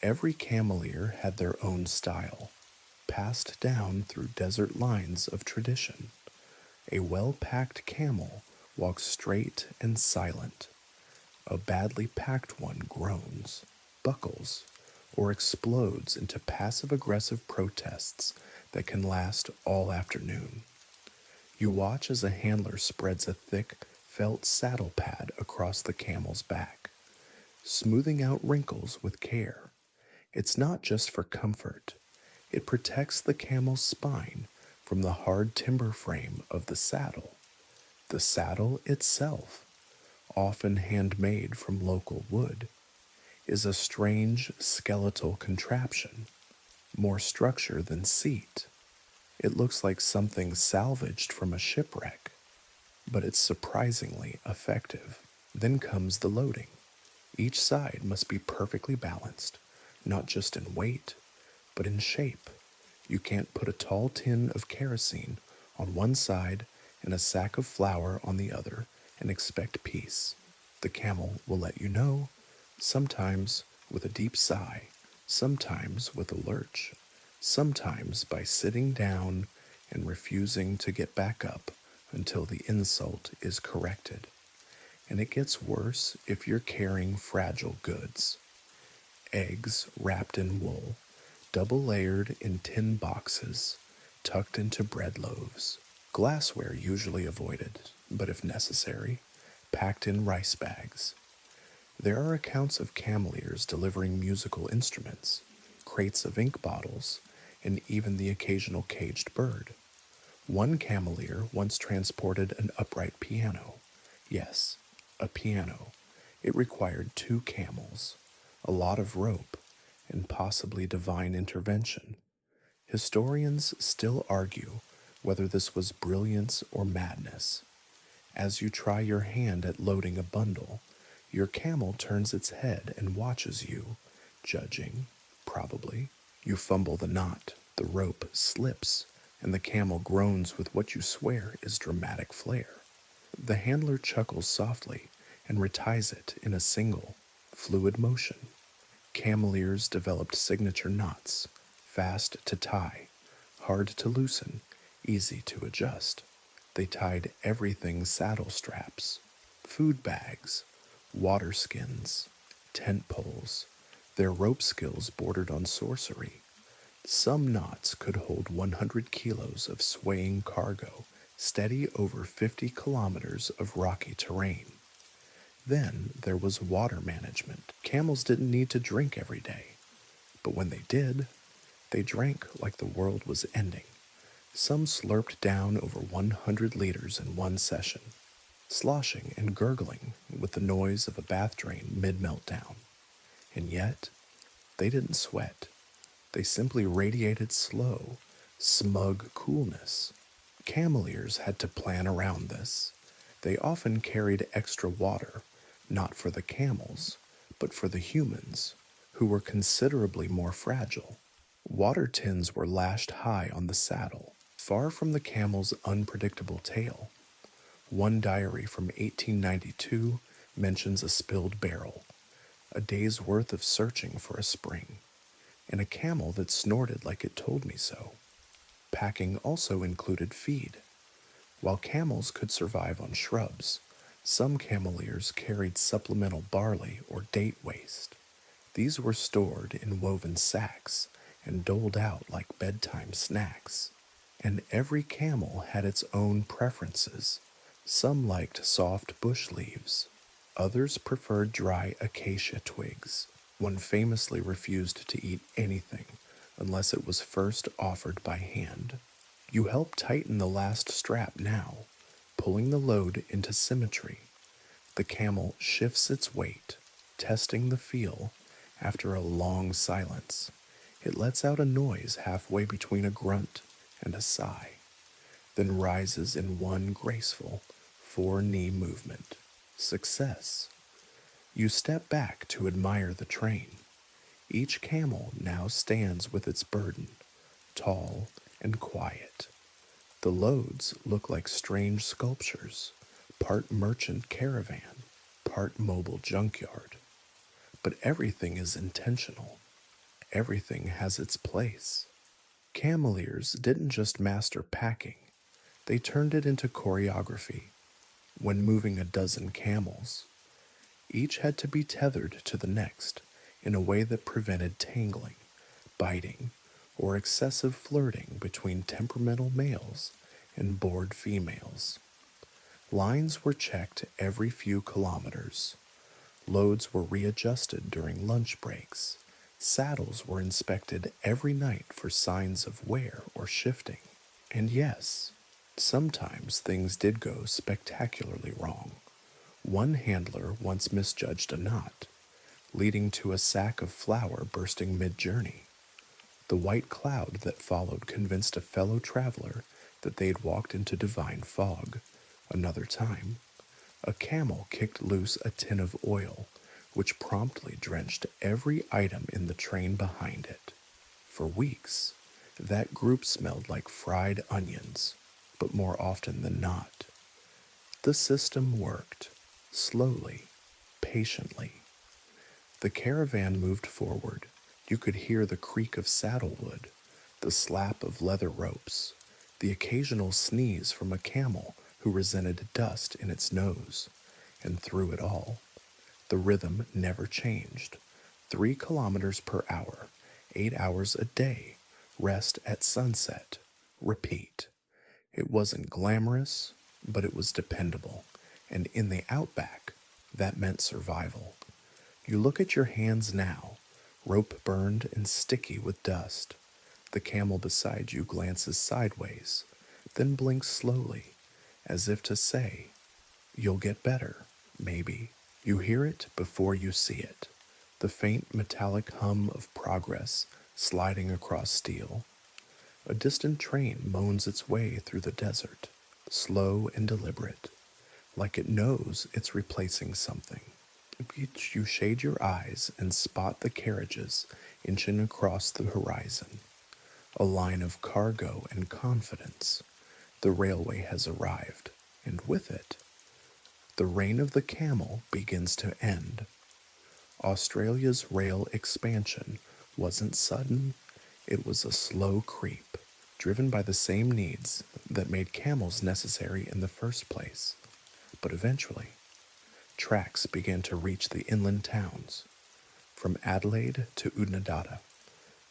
Every cameleer had their own style, passed down through desert lines of tradition. A well-packed camel walks straight and silent. A badly packed one groans, buckles, or explodes into passive-aggressive protests that can last all afternoon. You watch as a handler spreads a thick, felt saddle pad across the camel's back, smoothing out wrinkles with care. It's not just for comfort. It protects the camel's spine from the hard timber frame of the saddle. The saddle itself, often handmade from local wood, is a strange skeletal contraption, more structure than seat. It looks like something salvaged from a shipwreck, but it's surprisingly effective. Then comes the loading. Each side must be perfectly balanced, not just in weight, but in shape. You can't put a tall tin of kerosene on one side and a sack of flour on the other and expect peace. The camel will let you know, sometimes with a deep sigh, sometimes with a lurch, sometimes by sitting down and refusing to get back up until the insult is corrected. And it gets worse if you're carrying fragile goods. Eggs wrapped in wool, double layered in tin boxes, tucked into bread loaves. Glassware usually avoided, but if necessary, packed in rice bags. There are accounts of cameleers delivering musical instruments, crates of ink bottles, and even the occasional caged bird. One cameleer once transported an upright piano. Yes, a piano. It required 2 camels, a lot of rope, and possibly divine intervention. Historians still argue whether this was brilliance or madness. As you try your hand at loading a bundle, your camel turns its head and watches you, judging, probably. You fumble the knot, the rope slips, and the camel groans with what you swear is dramatic flair. The handler chuckles softly and reties it in a single, fluid motion. Cameleers developed signature knots, fast to tie, hard to loosen, easy to adjust. They tied everything saddle straps, food bags, water skins, tent poles. Their rope skills bordered on sorcery. Some knots could hold 100 kilos of swaying cargo, steady over 50 kilometers of rocky terrain. Then there was water management. Camels didn't need to drink every day, but when they did, They drank like the world was ending. Some slurped down over 100 liters in one session, sloshing and gurgling with the noise of a bath drain mid-meltdown. And yet, they didn't sweat. They simply radiated slow, smug coolness. Cameliers had to plan around this. They often carried extra water, not for the camels, but for the humans, who were considerably more fragile. Water tins were lashed high on the saddle, far from the camel's unpredictable tail. One diary from 1892 mentions a spilled barrel, a day's worth of searching for a spring, and a camel that snorted like it told me so. Packing also included feed. While camels could survive on shrubs, some cameliers carried supplemental barley or date waste. These were stored in woven sacks and doled out like bedtime snacks. And every camel had its own preferences. Some liked soft bush leaves. Others preferred dry acacia twigs. One famously refused to eat anything unless it was first offered by hand. You help tighten the last strap now, pulling the load into symmetry. The camel shifts its weight, testing the feel. After a long silence, it lets out a noise halfway between a grunt and a sigh, then rises in one graceful four-knee movement. Success. You step back to admire the train. Each camel now stands with its burden, tall and quiet. The loads look like strange sculptures, part merchant caravan, part mobile junkyard. But everything is intentional. Everything has its place. Cameliers didn't just master packing, they turned it into choreography. When moving a dozen camels, each had to be tethered to the next in a way that prevented tangling, biting, or excessive flirting between temperamental males and bored females. Lines were checked every few kilometers. Loads were readjusted during lunch breaks. Saddles were inspected every night for signs of wear or shifting. And yes, sometimes things did go spectacularly wrong. One handler once misjudged a knot, leading to a sack of flour bursting mid-journey. The white cloud that followed convinced a fellow traveler that they'd walked into divine fog. Another time, a camel kicked loose a tin of oil, which promptly drenched every item in the train behind it. For weeks, that group smelled like fried onions, but more often than not, the system worked, slowly, patiently. The caravan moved forward. You could hear the creak of saddlewood, the slap of leather ropes, the occasional sneeze from a camel who resented dust in its nose, and through it all, the rhythm never changed. 3 kilometers per hour, 8 hours a day, rest at sunset, repeat. It wasn't glamorous, but it was dependable, and in the outback, that meant survival. You look at your hands now, rope burned and sticky with dust. The camel beside you glances sideways, then blinks slowly, as if to say, "You'll get better, maybe." You hear it before you see it, the faint metallic hum of progress sliding across steel. A distant train moans its way through the desert, slow and deliberate, like it knows it's replacing something. You shade your eyes and spot the carriages inching across the horizon, a line of cargo and confidence. The railway has arrived, and with it, the reign of the camel begins to end. Australia's rail expansion wasn't sudden, it was a slow creep, driven by the same needs that made camels necessary in the first place. But eventually, tracks began to reach the inland towns, from Adelaide to Oodnadatta,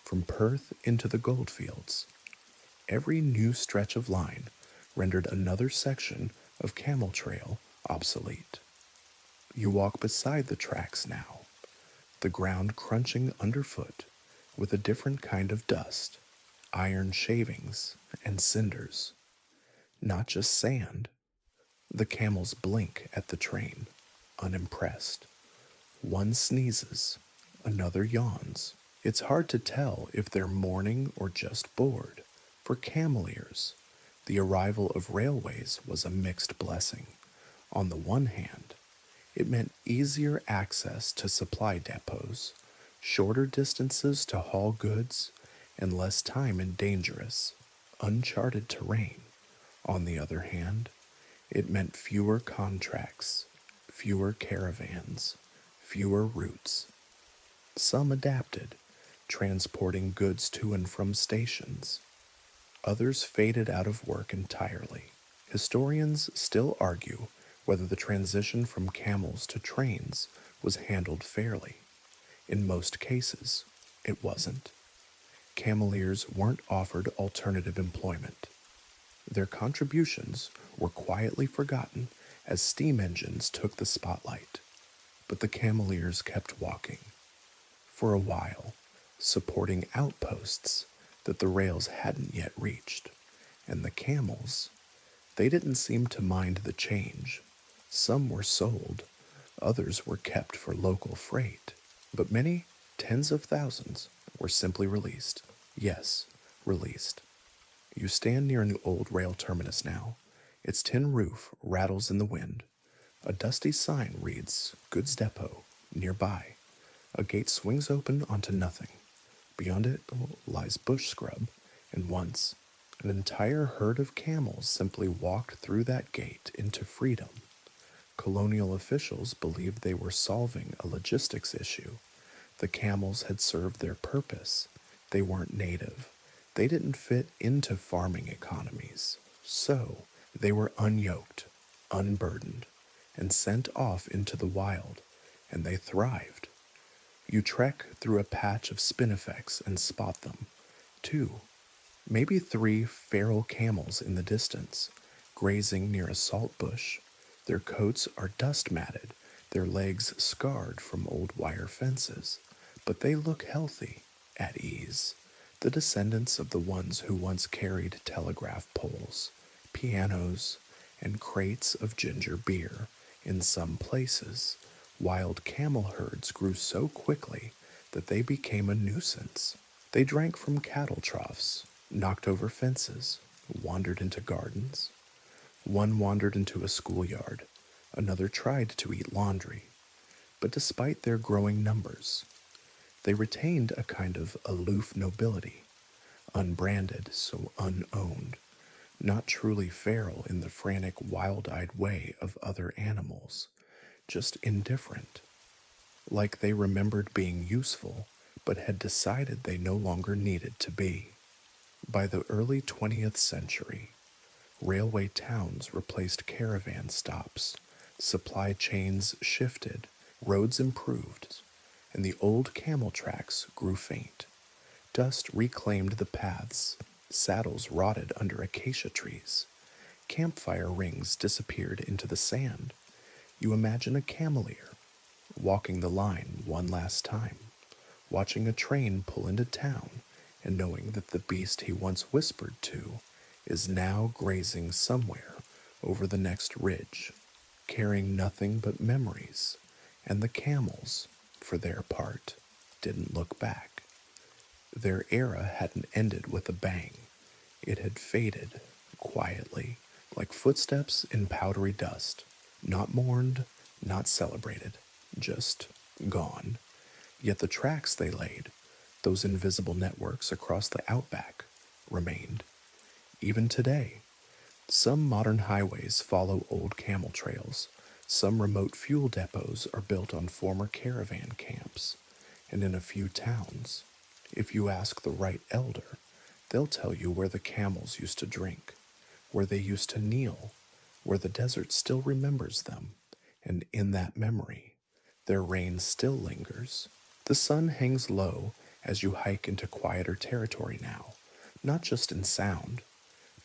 from Perth into the goldfields. Every new stretch of line rendered another section of camel trail obsolete. You walk beside the tracks now, the ground crunching underfoot, with a different kind of dust, iron shavings, and cinders, not just sand. The camels blink at the train, unimpressed. One sneezes, another yawns. It's hard to tell if they're mourning or just bored. For camel ears, the arrival of railways was a mixed blessing. On the one hand, it meant easier access to supply depots, shorter distances to haul goods, and less time in dangerous, uncharted terrain. On the other hand, it meant fewer contracts, fewer caravans, fewer routes. Some adapted, transporting goods to and from stations. Others faded out of work entirely. Historians still argue whether the transition from camels to trains was handled fairly. In most cases, it wasn't. Cameliers weren't offered alternative employment. Their contributions were quietly forgotten as steam engines took the spotlight. But the cameliers kept walking, for a while, supporting outposts that the rails hadn't yet reached. And the camels, they didn't seem to mind the change. Some were sold, others were kept for local freight, but many, tens of thousands, were simply released. Yes, released. You stand near an old rail terminus now. Its tin roof rattles in the wind. A dusty sign reads, Goods Depot, nearby. A gate swings open onto nothing. Beyond it lies bush scrub, and once, an entire herd of camels simply walked through that gate into freedom. Colonial officials believed they were solving a logistics issue. The camels had served their purpose. They weren't native. They didn't fit into farming economies. So, they were unyoked, unburdened, and sent off into the wild, and they thrived. You trek through a patch of spinifex and spot them. 2, maybe 3 feral camels in the distance, grazing near a salt bush. Their coats are dust matted, their legs scarred from old wire fences, but they look healthy, at ease. The descendants of the ones who once carried telegraph poles, pianos, and crates of ginger beer. In some places, wild camel herds grew so quickly that they became a nuisance. They drank from cattle troughs, knocked over fences, wandered into gardens. One wandered into a schoolyard, another tried to eat laundry. But despite their growing numbers, they retained a kind of aloof nobility, unbranded, so unowned, not truly feral in the frantic, wild-eyed way of other animals, just indifferent, like they remembered being useful, but had decided they no longer needed to be. By the early 20th century, railway towns replaced caravan stops, supply chains shifted, roads improved, and the old camel tracks grew faint. Dust reclaimed the paths, saddles rotted under acacia trees, campfire rings disappeared into the sand. You imagine a cameleer walking the line one last time, watching a train pull into town, and knowing that the beast he once whispered to is now grazing somewhere over the next ridge, carrying nothing but memories. And the camels, for their part, didn't look back. Their era hadn't ended with a bang. It had faded, quietly, like footsteps in powdery dust, not mourned, not celebrated, just gone. Yet the tracks they laid, those invisible networks across the outback, remained. Even today, some modern highways follow old camel trails. Some remote fuel depots are built on former caravan camps. And in a few towns, if you ask the right elder, they'll tell you where the camels used to drink, where they used to kneel, where the desert still remembers them, and in that memory, their reign still lingers. The sun hangs low as you hike into quieter territory now, not just in sound,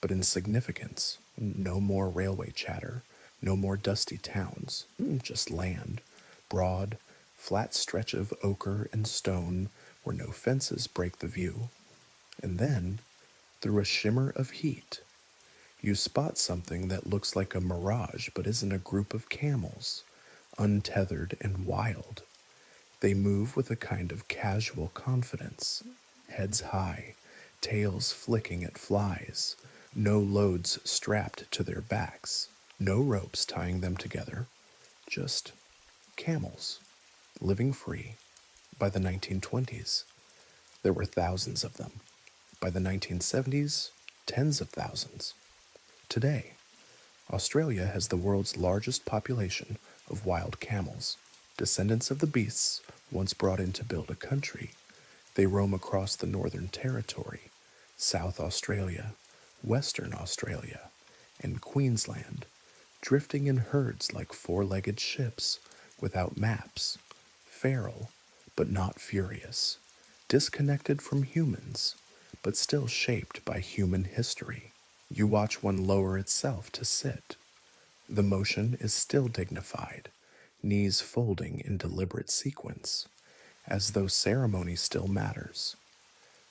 but in significance. No more railway chatter, no more dusty towns, just land, broad, flat stretch of ochre and stone where no fences break the view. And then, through a shimmer of heat, you spot something that looks like a mirage but isn't a group of camels, untethered and wild. They move with a kind of casual confidence, heads high, tails flicking at flies, no loads strapped to their backs, no ropes tying them together, just camels, living free. By the 1920s, there were thousands of them. By the 1970s, tens of thousands. Today, Australia has the world's largest population of wild camels, descendants of the beasts once brought in to build a country. They roam across the Northern Territory, South Australia, Western Australia, and Queensland, drifting in herds like four-legged ships without maps, feral but not furious, disconnected from humans, but still shaped by human history. You watch one lower itself to sit. The motion is still dignified, knees folding in deliberate sequence, as though ceremony still matters.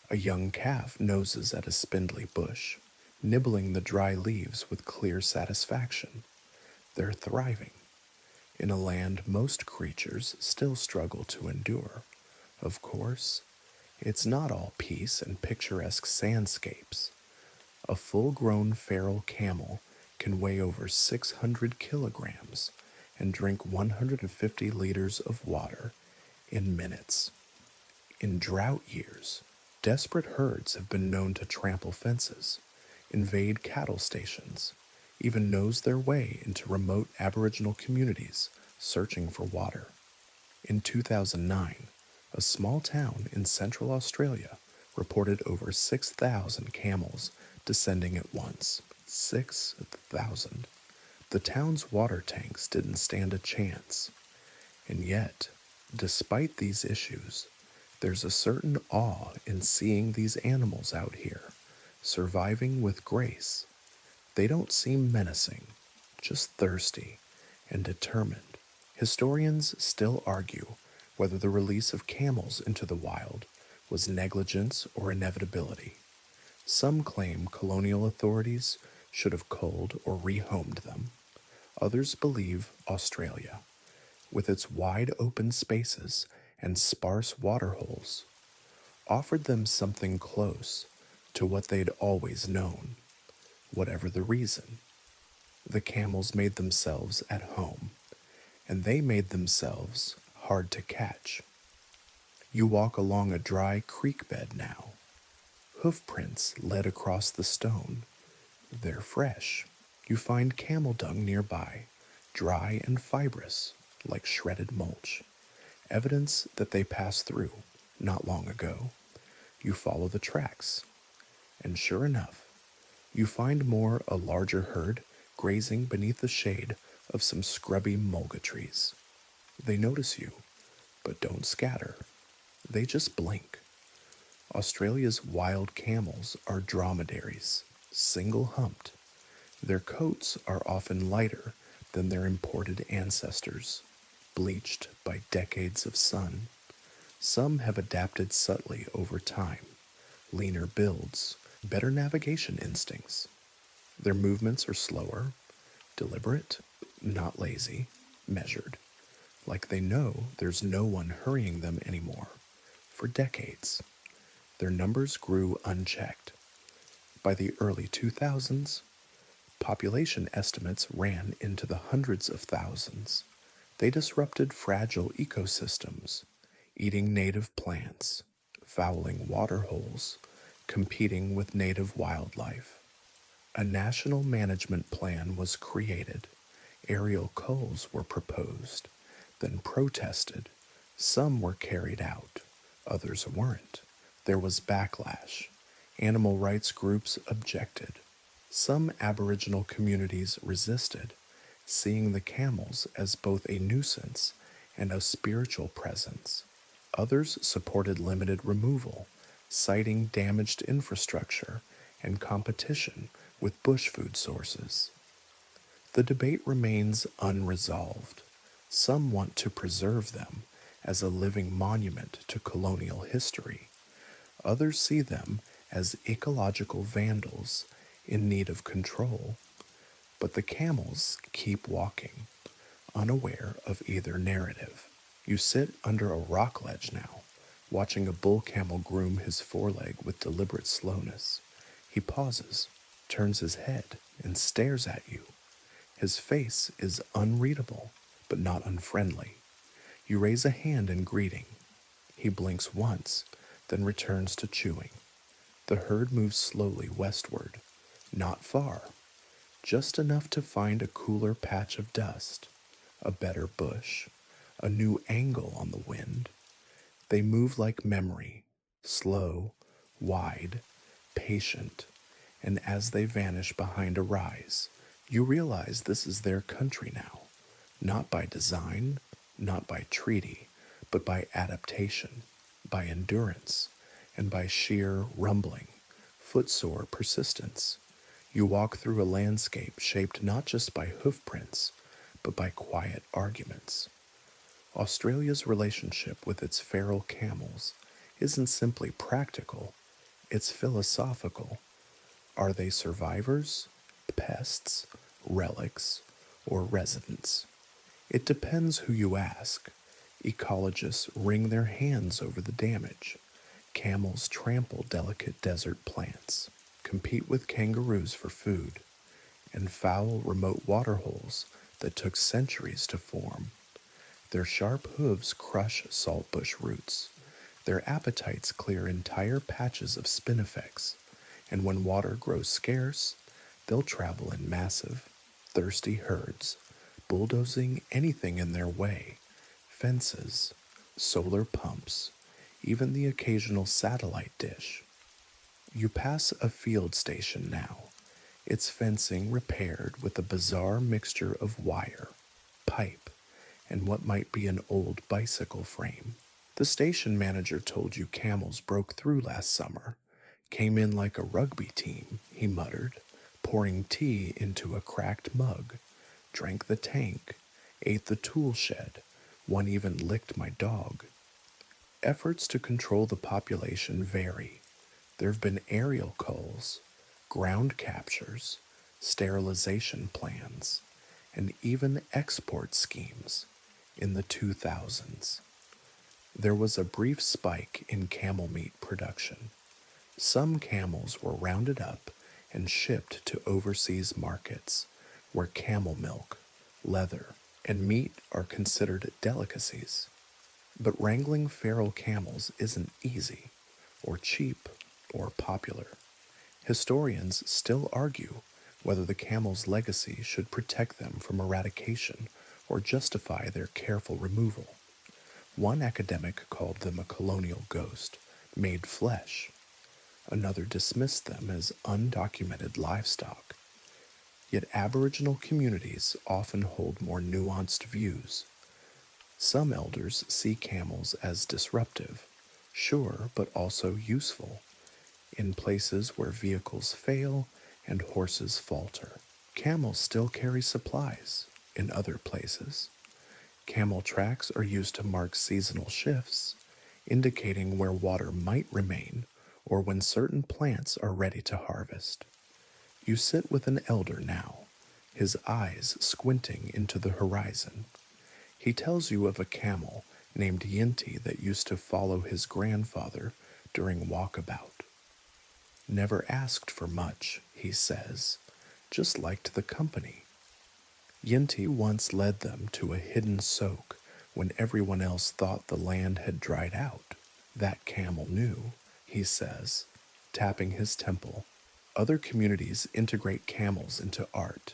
A young calf noses at a spindly bush, nibbling the dry leaves with clear satisfaction. They're thriving, in a land most creatures still struggle to endure. Of course, it's not all peace and picturesque sandscapes. A full-grown feral camel can weigh over 600 kilograms and drink 150 liters of water in minutes. In drought years, desperate herds have been known to trample fences, invade cattle stations, even nose their way into remote Aboriginal communities searching for water. In 2009, a small town in central Australia reported over 6,000 camels descending at once. 6,000. The town's water tanks didn't stand a chance. And yet, despite these issues, there's a certain awe in seeing these animals out here, surviving with grace. They don't seem menacing, just thirsty and determined. Historians still argue whether the release of camels into the wild was negligence or inevitability. Some claim colonial authorities should have culled or rehomed them. Others believe Australia, with its wide open spaces and sparse waterholes, offered them something close to what they'd always known. Whatever the reason, the camels made themselves at home, and they made themselves hard to catch. You walk along a dry creek bed now. Hoof prints led across the stone. They're fresh. You find camel dung nearby, dry and fibrous, like shredded mulch, evidence that they passed through not long ago. You follow the tracks, and sure enough, you find a larger herd grazing beneath the shade of some scrubby mulga trees. They notice you, but don't scatter. They just blink. Australia's wild camels are dromedaries, single-humped. Their coats are often lighter than their imported ancestors, bleached by decades of sun. Some have adapted subtly over time, leaner builds, better navigation instincts. Their movements are slower, deliberate, not lazy, measured, like they know there's no one hurrying them anymore. For decades, their numbers grew unchecked. By the early 2000s, population estimates ran into the hundreds of thousands. They disrupted fragile ecosystems, eating native plants, fouling water holes, competing with native wildlife. A national management plan was created. Aerial culls were proposed, then protested. Some were carried out, others weren't. There was backlash. Animal rights groups objected. Some Aboriginal communities resisted, seeing the camels as both a nuisance and a spiritual presence. Others supported limited removal, citing damaged infrastructure and competition with bush food sources. The debate remains unresolved. Some want to preserve them as a living monument to colonial history. Others see them as ecological vandals in need of control. But the camels keep walking, unaware of either narrative. You sit under a rock ledge now, watching a bull camel groom his foreleg with deliberate slowness. He pauses, turns his head, and stares at you. His face is unreadable, but not unfriendly. You raise a hand in greeting. He blinks once, then returns to chewing. The herd moves slowly westward, not far, just enough to find a cooler patch of dust, a better bush, a new angle on the wind. They move like memory, slow, wide, patient, and as they vanish behind a rise, you realize this is their country now, not by design, not by treaty, but by adaptation, by endurance, and by sheer rumbling, footsore persistence. You walk through a landscape shaped not just by hoofprints, but by quiet arguments. Australia's relationship with its feral camels isn't simply practical, it's philosophical. Are they survivors, pests, relics, or residents? It depends who you ask. Ecologists wring their hands over the damage. Camels trample delicate desert plants, compete with kangaroos for food, and foul remote waterholes that took centuries to form. Their sharp hooves crush saltbush roots. Their appetites clear entire patches of spinifex, and when water grows scarce, they'll travel in massive, thirsty herds, bulldozing anything in their way: fences, solar pumps, even the occasional satellite dish. You pass a field station now, its fencing repaired with a bizarre mixture of wire, pipe, and what might be an old bicycle frame. The station manager told you camels broke through last summer. Came in like a rugby team, he muttered, pouring tea into a cracked mug. Drank the tank, ate the tool shed, one even licked my dog. Efforts to control the population vary. There have been aerial culls, ground captures, sterilization plans, and even export schemes in the 2000s. There was a brief spike in camel meat production. Some camels were rounded up and shipped to overseas markets where camel milk, leather, and meat are considered delicacies. But wrangling feral camels isn't easy, or cheap, or popular. Historians still argue whether the camel's legacy should protect them from eradication or justify their careful removal. One academic called them a colonial ghost, made flesh. Another dismissed them as undocumented livestock. Yet Aboriginal communities often hold more nuanced views. Some elders see camels as disruptive, sure, but also useful, in places where vehicles fail and horses falter. Camels still carry supplies in other places. Camel tracks are used to mark seasonal shifts, indicating where water might remain or when certain plants are ready to harvest. You sit with an elder now, his eyes squinting into the horizon. He tells you of a camel named Yinti that used to follow his grandfather during walkabout. Never asked for much, he says, just liked the company. Yinti once led them to a hidden soak when everyone else thought the land had dried out. That camel knew, he says, tapping his temple. Other communities integrate camels into art,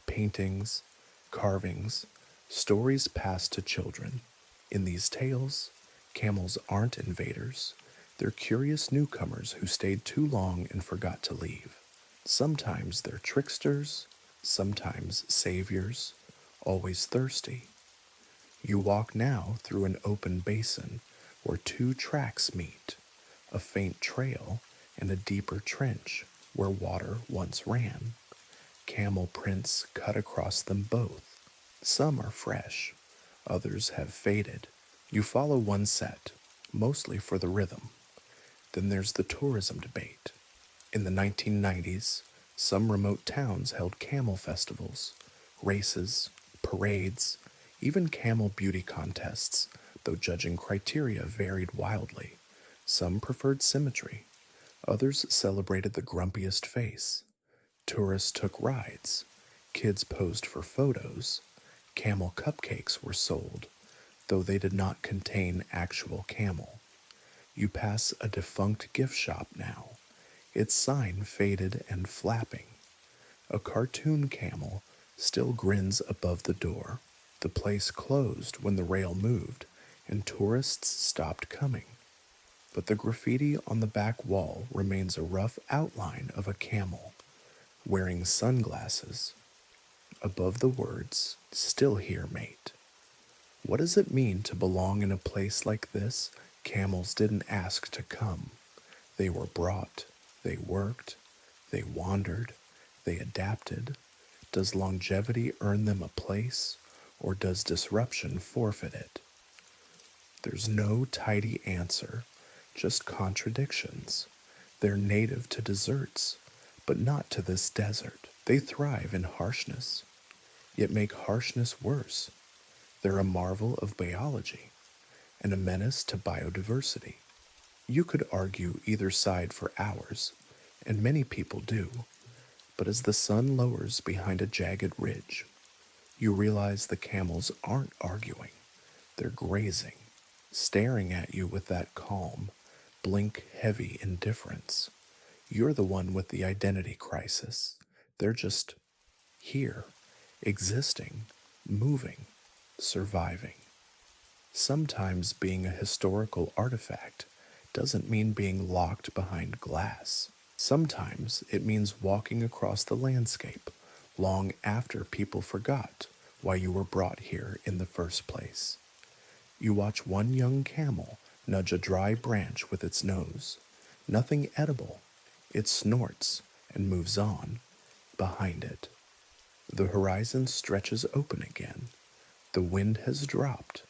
paintings, carvings, stories passed to children. In these tales, camels aren't invaders. They're curious newcomers who stayed too long and forgot to leave. Sometimes they're tricksters, sometimes saviors, always thirsty. You walk now through an open basin where two tracks meet, a faint trail and a deeper trench where water once ran. Camel prints cut across them both. Some are fresh, others have faded, You follow one set, mostly for the rhythm. Then there's the tourism debate. In the 1990s, some remote towns held camel festivals, races, parades, even camel beauty contests, though judging criteria varied wildly. Some preferred symmetry, others celebrated the grumpiest face. Tourists took rides, kids posed for photos, camel cupcakes were sold, though they did not contain actual camel. You pass a defunct gift shop now, its sign faded and flapping. A cartoon camel still grins above the door. The place closed when the rail moved and tourists stopped coming. But the graffiti on the back wall remains a rough outline of a camel, wearing sunglasses. Above the words, "Still here, mate." What does it mean to belong in a place like this? Camels didn't ask to come. They were brought. They worked. They wandered. They adapted. Does longevity earn them a place, or does disruption forfeit it? There's no tidy answer, just contradictions. They're native to deserts, but not to this desert. They thrive in harshness, yet make harshness worse. They're a marvel of biology and a menace to biodiversity. You could argue either side for hours, and many people do, but as the sun lowers behind a jagged ridge, you realize the camels aren't arguing. They're grazing, staring at you with that calm, blink heavy indifference. You're the one with the identity crisis. They're just here, existing, moving, surviving. Sometimes being a historical artifact doesn't mean being locked behind glass. Sometimes it means walking across the landscape long after people forgot why you were brought here in the first place. You watch one young camel nudge a dry branch with its nose. Nothing edible. It snorts and moves on behind it. The horizon stretches open again. The wind has dropped.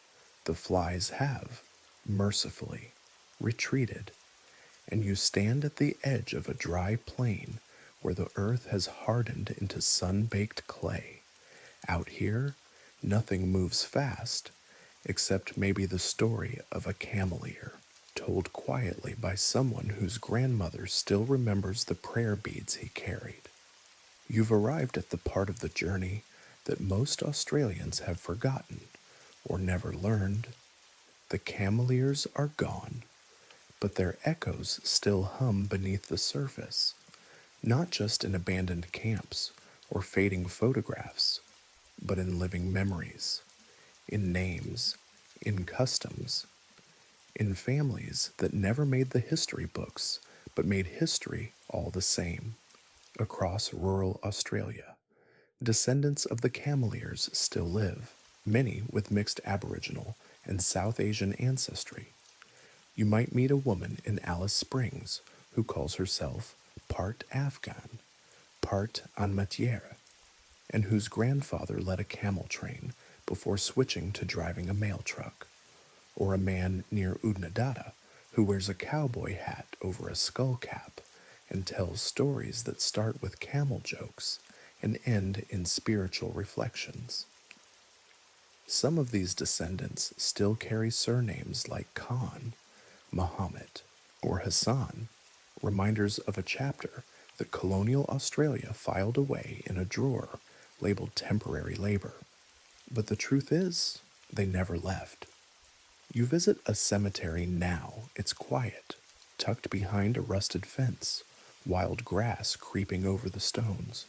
The flies have, mercifully, retreated, and you stand at the edge of a dry plain where the earth has hardened into sun-baked clay. Out here, nothing moves fast, except maybe the story of a camel ear, told quietly by someone whose grandmother still remembers the prayer beads he carried. You've arrived at the part of the journey that most Australians have forgotten or never learned. The camel ears are gone, but their echoes still hum beneath the surface, not just in abandoned camps or fading photographs, but in living memories, in names, in customs, in families that never made the history books, but made history all the same. Across rural Australia, descendants of the camel ears still live, many with mixed Aboriginal and South Asian ancestry. You might meet a woman in Alice Springs who calls herself part Afghan, part Anmatiere, and whose grandfather led a camel train before switching to driving a mail truck, or a man near Udnadada who wears a cowboy hat over a skull cap and tells stories that start with camel jokes and end in spiritual reflections. Some of these descendants still carry surnames like Khan, Muhammad, or Hassan, reminders of a chapter that colonial Australia filed away in a drawer labeled temporary labor. But the truth is, they never left. You visit a cemetery now, it's quiet, tucked behind a rusted fence, wild grass creeping over the stones.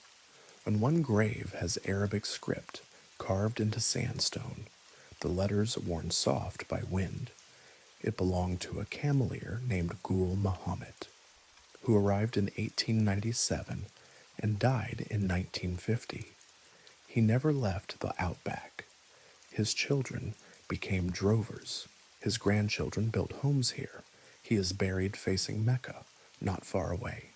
And one grave has Arabic script carved into sandstone, the letters worn soft by wind. It belonged to a cameleer named Gul Muhammad, who arrived in 1897 and died in 1950. He never left the outback. His children became drovers. His grandchildren built homes here. He is buried facing Mecca, not far away.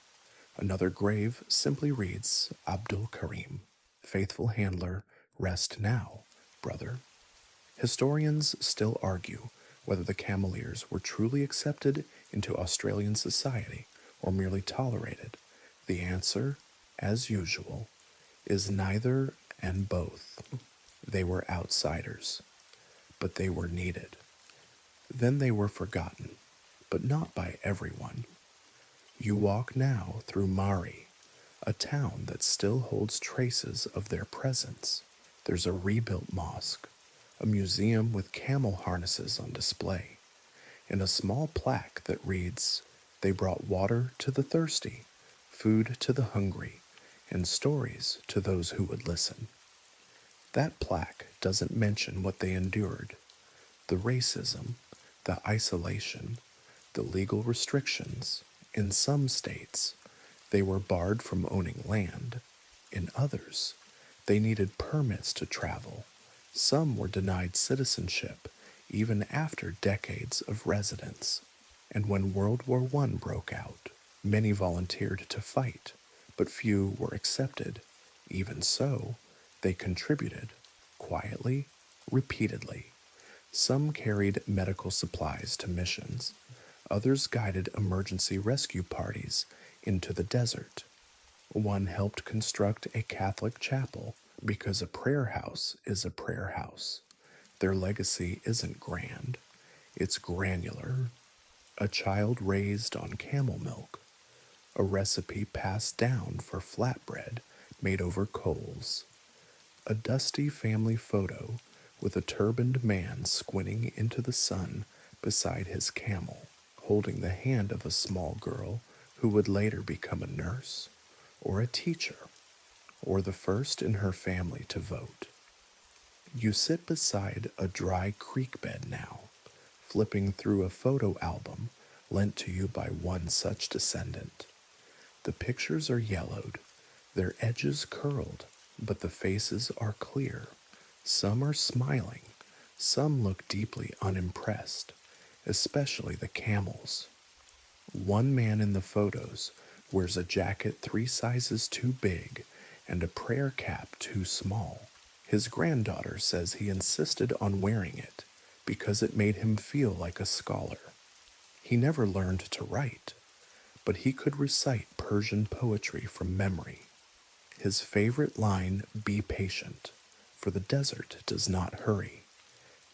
Another grave simply reads, Abdul Karim, faithful handler, rest now, brother. Historians still argue Whether the Cameliers were truly accepted into Australian society or merely tolerated, the answer, as usual, is neither and both. They were outsiders, but they were needed. Then they were forgotten, but not by everyone. You walk now through Mari, a town that still holds traces of their presence. There's a rebuilt mosque, a museum with camel harnesses on display, and a small plaque that reads, "They brought water to the thirsty, food to the hungry, and stories to those who would listen." That plaque doesn't mention what they endured: the racism, the isolation, the legal restrictions. In some states, they were barred from owning land. In others, they needed permits to travel. Some were denied citizenship even after decades of residence. And when World War I broke out, many volunteered to fight, but few were accepted. Even so, they contributed, quietly, repeatedly. Some carried medical supplies to missions. Others guided emergency rescue parties into the desert. One helped construct a Catholic chapel because a prayer house is a prayer house. Their legacy isn't grand, it's granular. A child raised on camel milk, a recipe passed down for flatbread made over coals, a dusty family photo with a turbaned man squinting into the sun beside his camel, holding the hand of a small girl who would later become a nurse, or a teacher, or the first in her family to vote. You sit beside a dry creek bed now, flipping through a photo album lent to you by one such descendant. The pictures are yellowed, their edges curled, but the faces are clear. Some are smiling, some look deeply unimpressed, especially the camels. One man in the photos wears a jacket 3 sizes too big and a prayer cap too small. His granddaughter says he insisted on wearing it because it made him feel like a scholar. He never learned to write, but he could recite Persian poetry from memory. His favorite line, "Be patient, for the desert does not hurry."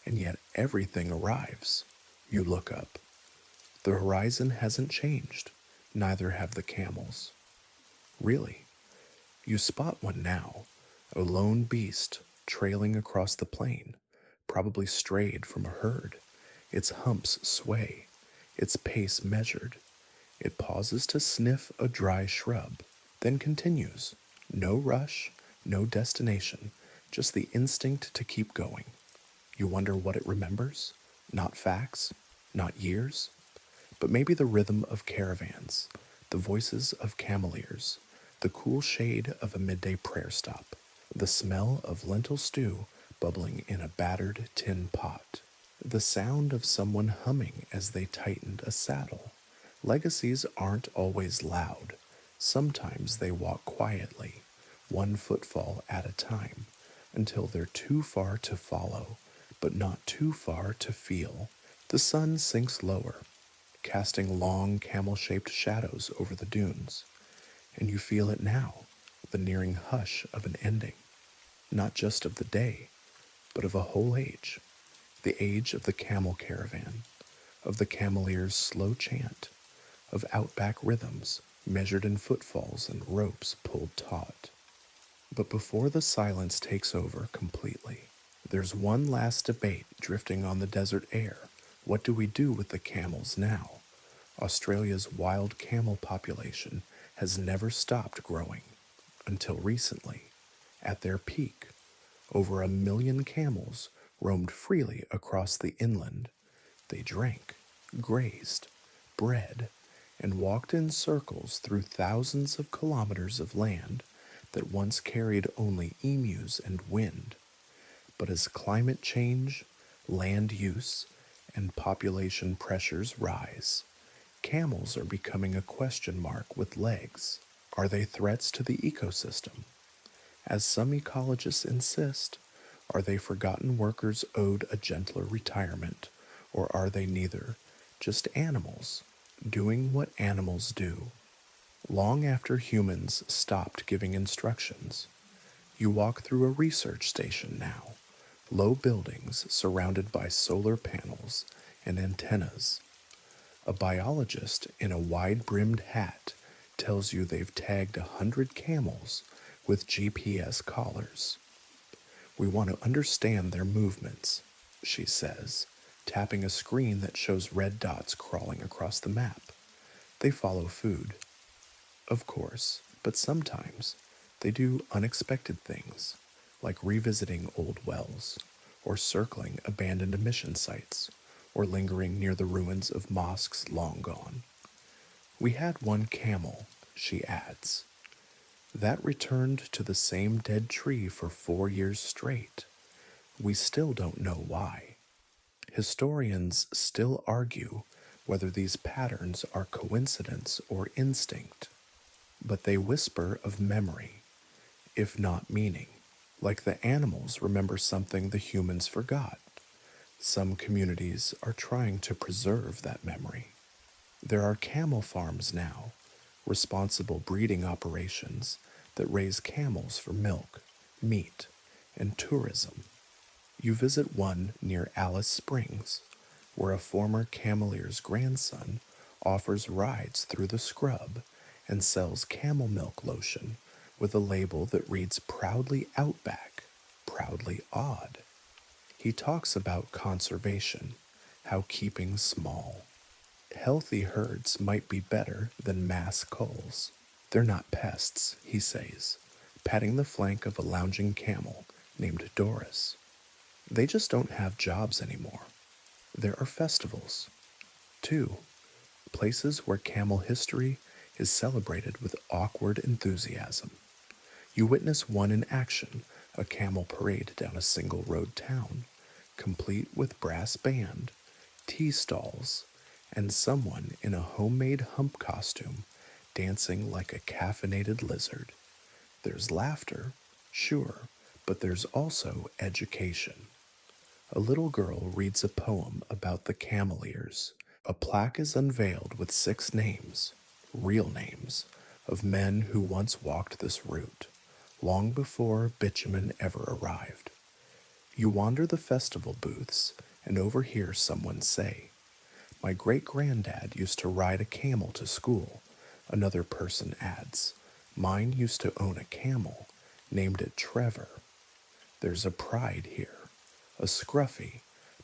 And yet everything arrives. You look up. The horizon hasn't changed, neither have the camels. Really, you spot one now, a lone beast trailing across the plain, probably strayed from a herd. Its humps sway, its pace measured. It pauses to sniff a dry shrub, then continues. No rush, no destination, just the instinct to keep going. You wonder what it remembers? Not facts, not years, but maybe the rhythm of caravans, the voices of cameliers, the cool shade of a midday prayer stop, the smell of lentil stew bubbling in a battered tin pot, the sound of someone humming as they tightened a saddle. Legacies aren't always loud. Sometimes they walk quietly, one footfall at a time, until they're too far to follow, but not too far to feel. The sun sinks lower, casting long camel-shaped shadows over the dunes, and you feel it now, the nearing hush of an ending, not just of the day, but of a whole age, the age of the camel caravan, of the camelier's slow chant, of outback rhythms measured in footfalls and ropes pulled taut. But before the silence takes over completely, there's one last debate drifting on the desert air. What do we do with the camels now? Australia's wild camel population has never stopped growing, until recently. At their peak, over 1 million camels roamed freely across the inland. They drank, grazed, bred, and walked in circles through thousands of kilometers of land that once carried only emus and wind. But as climate change, land use, and population pressures rise, camels are becoming a question mark with legs. Are they threats to the ecosystem? As some ecologists insist, are they forgotten workers owed a gentler retirement, Or are they neither, just animals, doing what animals do? Long after humans stopped giving instructions, you walk through a research station now, low buildings surrounded by solar panels and antennas. A biologist in a wide-brimmed hat tells you they've tagged 100 camels with GPS collars. We want to understand their movements, she says, tapping a screen that shows red dots crawling across the map. They follow food, of course, but sometimes they do unexpected things, like revisiting old wells, or circling abandoned mission sites, or lingering near the ruins of mosques long gone. We had one camel, she adds, that returned to the same dead tree for 4 years straight. We still don't know why. Historians still argue whether these patterns are coincidence or instinct, but they whisper of memory, if not meaning, like the animals remember something the humans forgot. Some communities are trying to preserve that memory. There are camel farms now, responsible breeding operations that raise camels for milk, meat, and tourism. You visit one near Alice Springs, where a former camelier's grandson offers rides through the scrub and sells camel milk lotion with a label that reads proudly outback, proudly odd. He talks about conservation, how keeping small, healthy herds might be better than mass culls. They're not pests, he says, patting the flank of a lounging camel named Doris. They just don't have jobs anymore. There are festivals, too, places where camel history is celebrated with awkward enthusiasm. You witness one in action, a camel parade down a single road town, complete with brass band, tea stalls, and someone in a homemade hump costume dancing like a caffeinated lizard. There's laughter, sure, but there's also education. A little girl reads a poem about the cameliers. A plaque is unveiled with 6 names, real names, of men who once walked this route, long before bitumen ever arrived. You wander the festival booths and overhear someone say, "My great-granddad used to ride a camel to school." Another person adds, "Mine used to own a camel, named it Trevor." There's a pride here, a scruffy,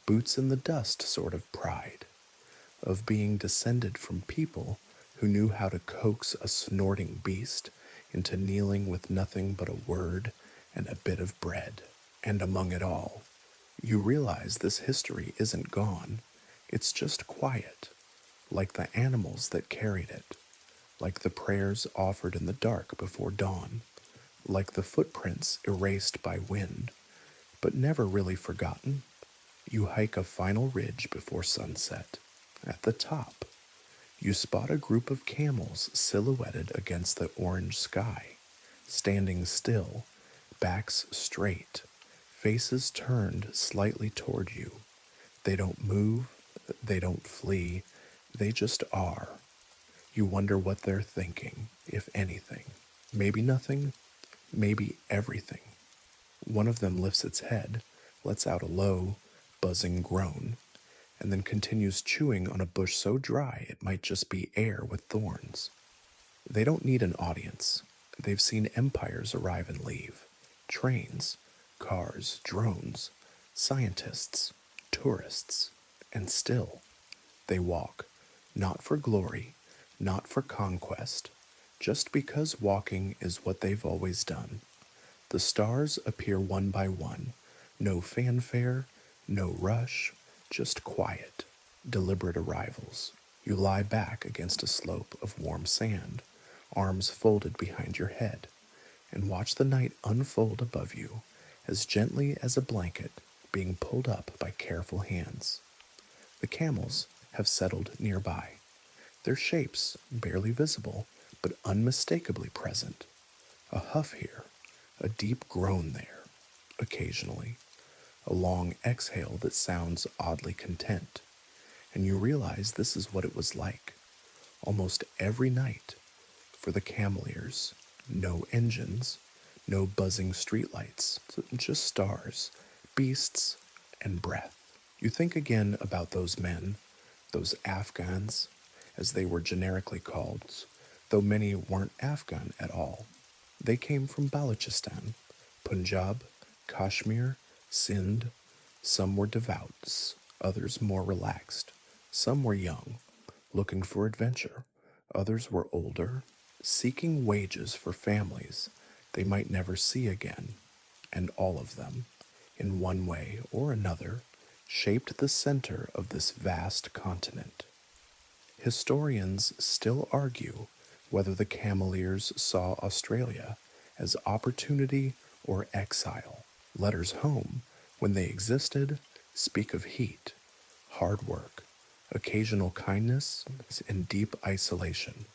boots in the dust sort of pride, of being descended from people who knew how to coax a snorting beast into kneeling with nothing but a word and a bit of bread. And among it all, you realize this history isn't gone, it's just quiet, like the animals that carried it, like the prayers offered in the dark before dawn, like the footprints erased by wind, but never really forgotten. You hike a final ridge before sunset. At the top, you spot a group of camels silhouetted against the orange sky, standing still, backs straight, faces turned slightly toward you. They don't move, they don't flee, they just are. You wonder what they're thinking, if anything. Maybe nothing, maybe everything. One of them lifts its head, lets out a low, buzzing groan, and then continues chewing on a bush so dry it might just be air with thorns. They don't need an audience. They've seen empires arrive and leave. Trains, cars, drones, scientists, tourists, and still they walk, not for glory, not for conquest, just because walking is what they've always done. The stars appear one by one, no fanfare, no rush, just quiet, deliberate arrivals. You lie back against a slope of warm sand, arms folded behind your head, and watch the night unfold above you, as gently as a blanket being pulled up by careful hands. The camels have settled nearby, their shapes barely visible, but unmistakably present. A huff here, a deep groan there, occasionally, a long exhale that sounds oddly content. and you realize this is what it was like almost every night for the Cameliers. No engines, no buzzing streetlights, just stars, beasts, and breath. You think again about those men, those Afghans, as they were generically called, though many weren't Afghan at all. They came from Balochistan, Punjab, Kashmir, Sindh. Some were devout, others more relaxed. Some were young, looking for adventure. Others were older, seeking wages for families they might never see again. And all of them, in one way or another, shaped the center of this vast continent. Historians still argue whether the Cameliers saw Australia as opportunity or exile. Letters home, when they existed, speak of heat, hard work, occasional kindness, and deep isolation,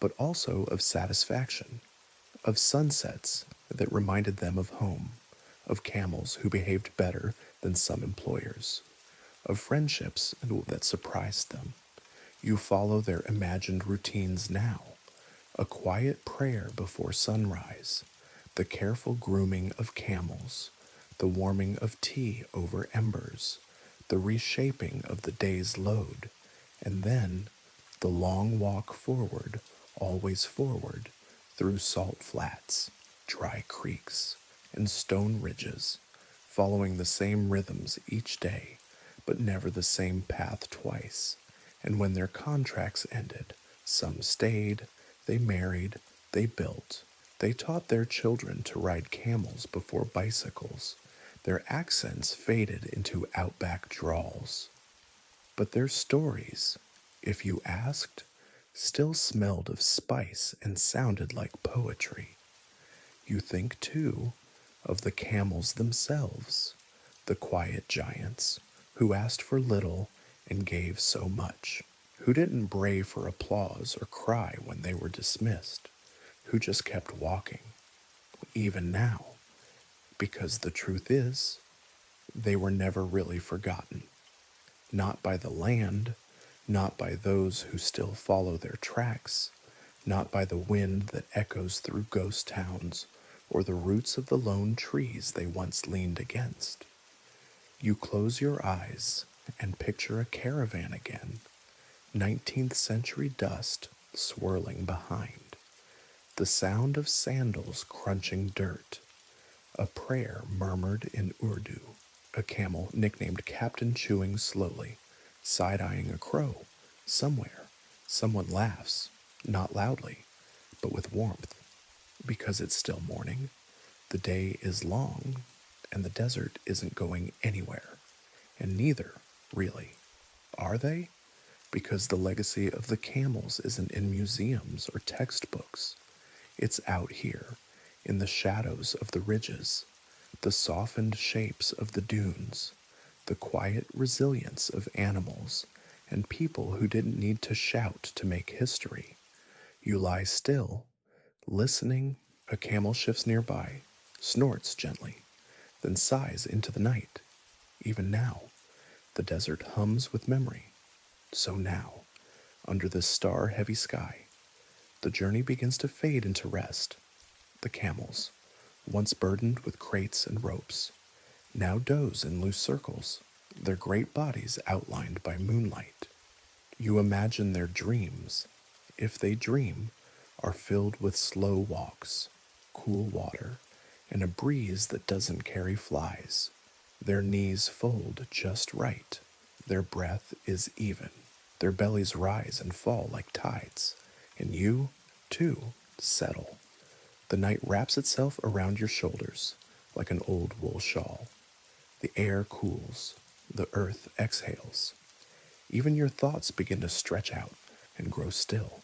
but also of satisfaction, of sunsets that reminded them of home, of camels who behaved better than some employers, of friendships that surprised them. You follow their imagined routines now, a quiet prayer before sunrise, the careful grooming of camels, the warming of tea over embers, the reshaping of the day's load, and then the long walk forward, always forward, through salt flats, dry creeks, and stone ridges, following the same rhythms each day, but never the same path twice. And when their contracts ended, some stayed, they married, they built, they taught their children to ride camels before bicycles. Their accents faded into outback drawls. But their stories, if you asked, still smelled of spice and sounded like poetry. You think, too, of the camels themselves, the quiet giants who asked for little and gave so much, who didn't bray for applause or cry when they were dismissed, who just kept walking, even now, because the truth is, they were never really forgotten, not by the land, not by those who still follow their tracks, not by the wind that echoes through ghost towns or the roots of the lone trees they once leaned against. You close your eyes and picture a caravan again, 19th century dust swirling behind, the sound of sandals crunching dirt, a prayer murmured in Urdu, a camel nicknamed Captain chewing slowly, side-eyeing a crow. Somewhere, someone laughs, not loudly, but with warmth, because it's still morning, the day is long, and the desert isn't going anywhere. And neither, really, are they? Because the legacy of the camels isn't in museums or textbooks. It's out here, in the shadows of the ridges, the softened shapes of the dunes, the quiet resilience of animals and people who didn't need to shout to make history. You lie still, listening. A camel shifts nearby, snorts gently, then sighs into the night. Even now, the desert hums with memory. So now, under this star-heavy sky, the journey begins to fade into rest. The camels, once burdened with crates and ropes, now doze in loose circles, their great bodies outlined by moonlight. You imagine their dreams, if they dream, are filled with slow walks, cool water, and a breeze that doesn't carry flies. Their knees fold just right. Their breath is even. Their bellies rise and fall like tides. And you, too, settle. The night wraps itself around your shoulders like an old wool shawl. The air cools. The earth exhales. Even your thoughts begin to stretch out and grow still,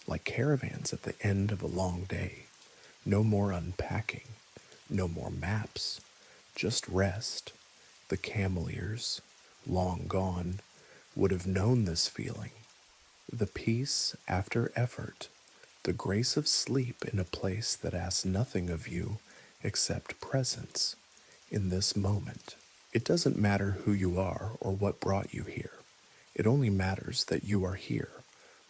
like caravans at the end of a long day. No more unpacking, no more maps, just rest. The Cameliers, long gone, would have known this feeling. The peace after effort, the grace of sleep in a place that asks nothing of you except presence in this moment. It doesn't matter who you are or what brought you here. It only matters that you are here,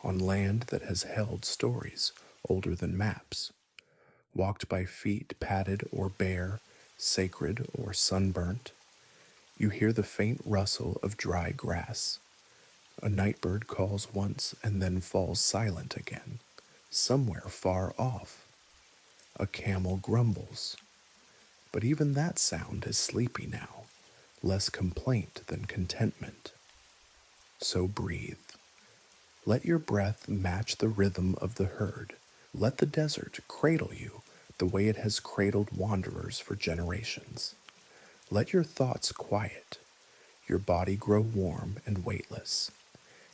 on land that has held stories older than maps, walked by feet padded or bare, sacred or sunburnt. You hear the faint rustle of dry grass. A nightbird calls once and then falls silent again, somewhere far off. A camel grumbles. But even that sound is sleepy now, less complaint than contentment. So breathe. Let your breath match the rhythm of the herd. Let the desert cradle you the way it has cradled wanderers for generations. Let your thoughts quiet, your body grow warm and weightless,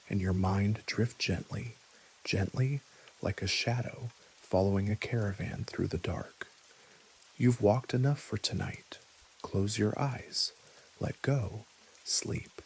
and your mind drift gently, gently like a shadow following a caravan through the dark. You've walked enough for tonight. Close your eyes. Let go. Sleep.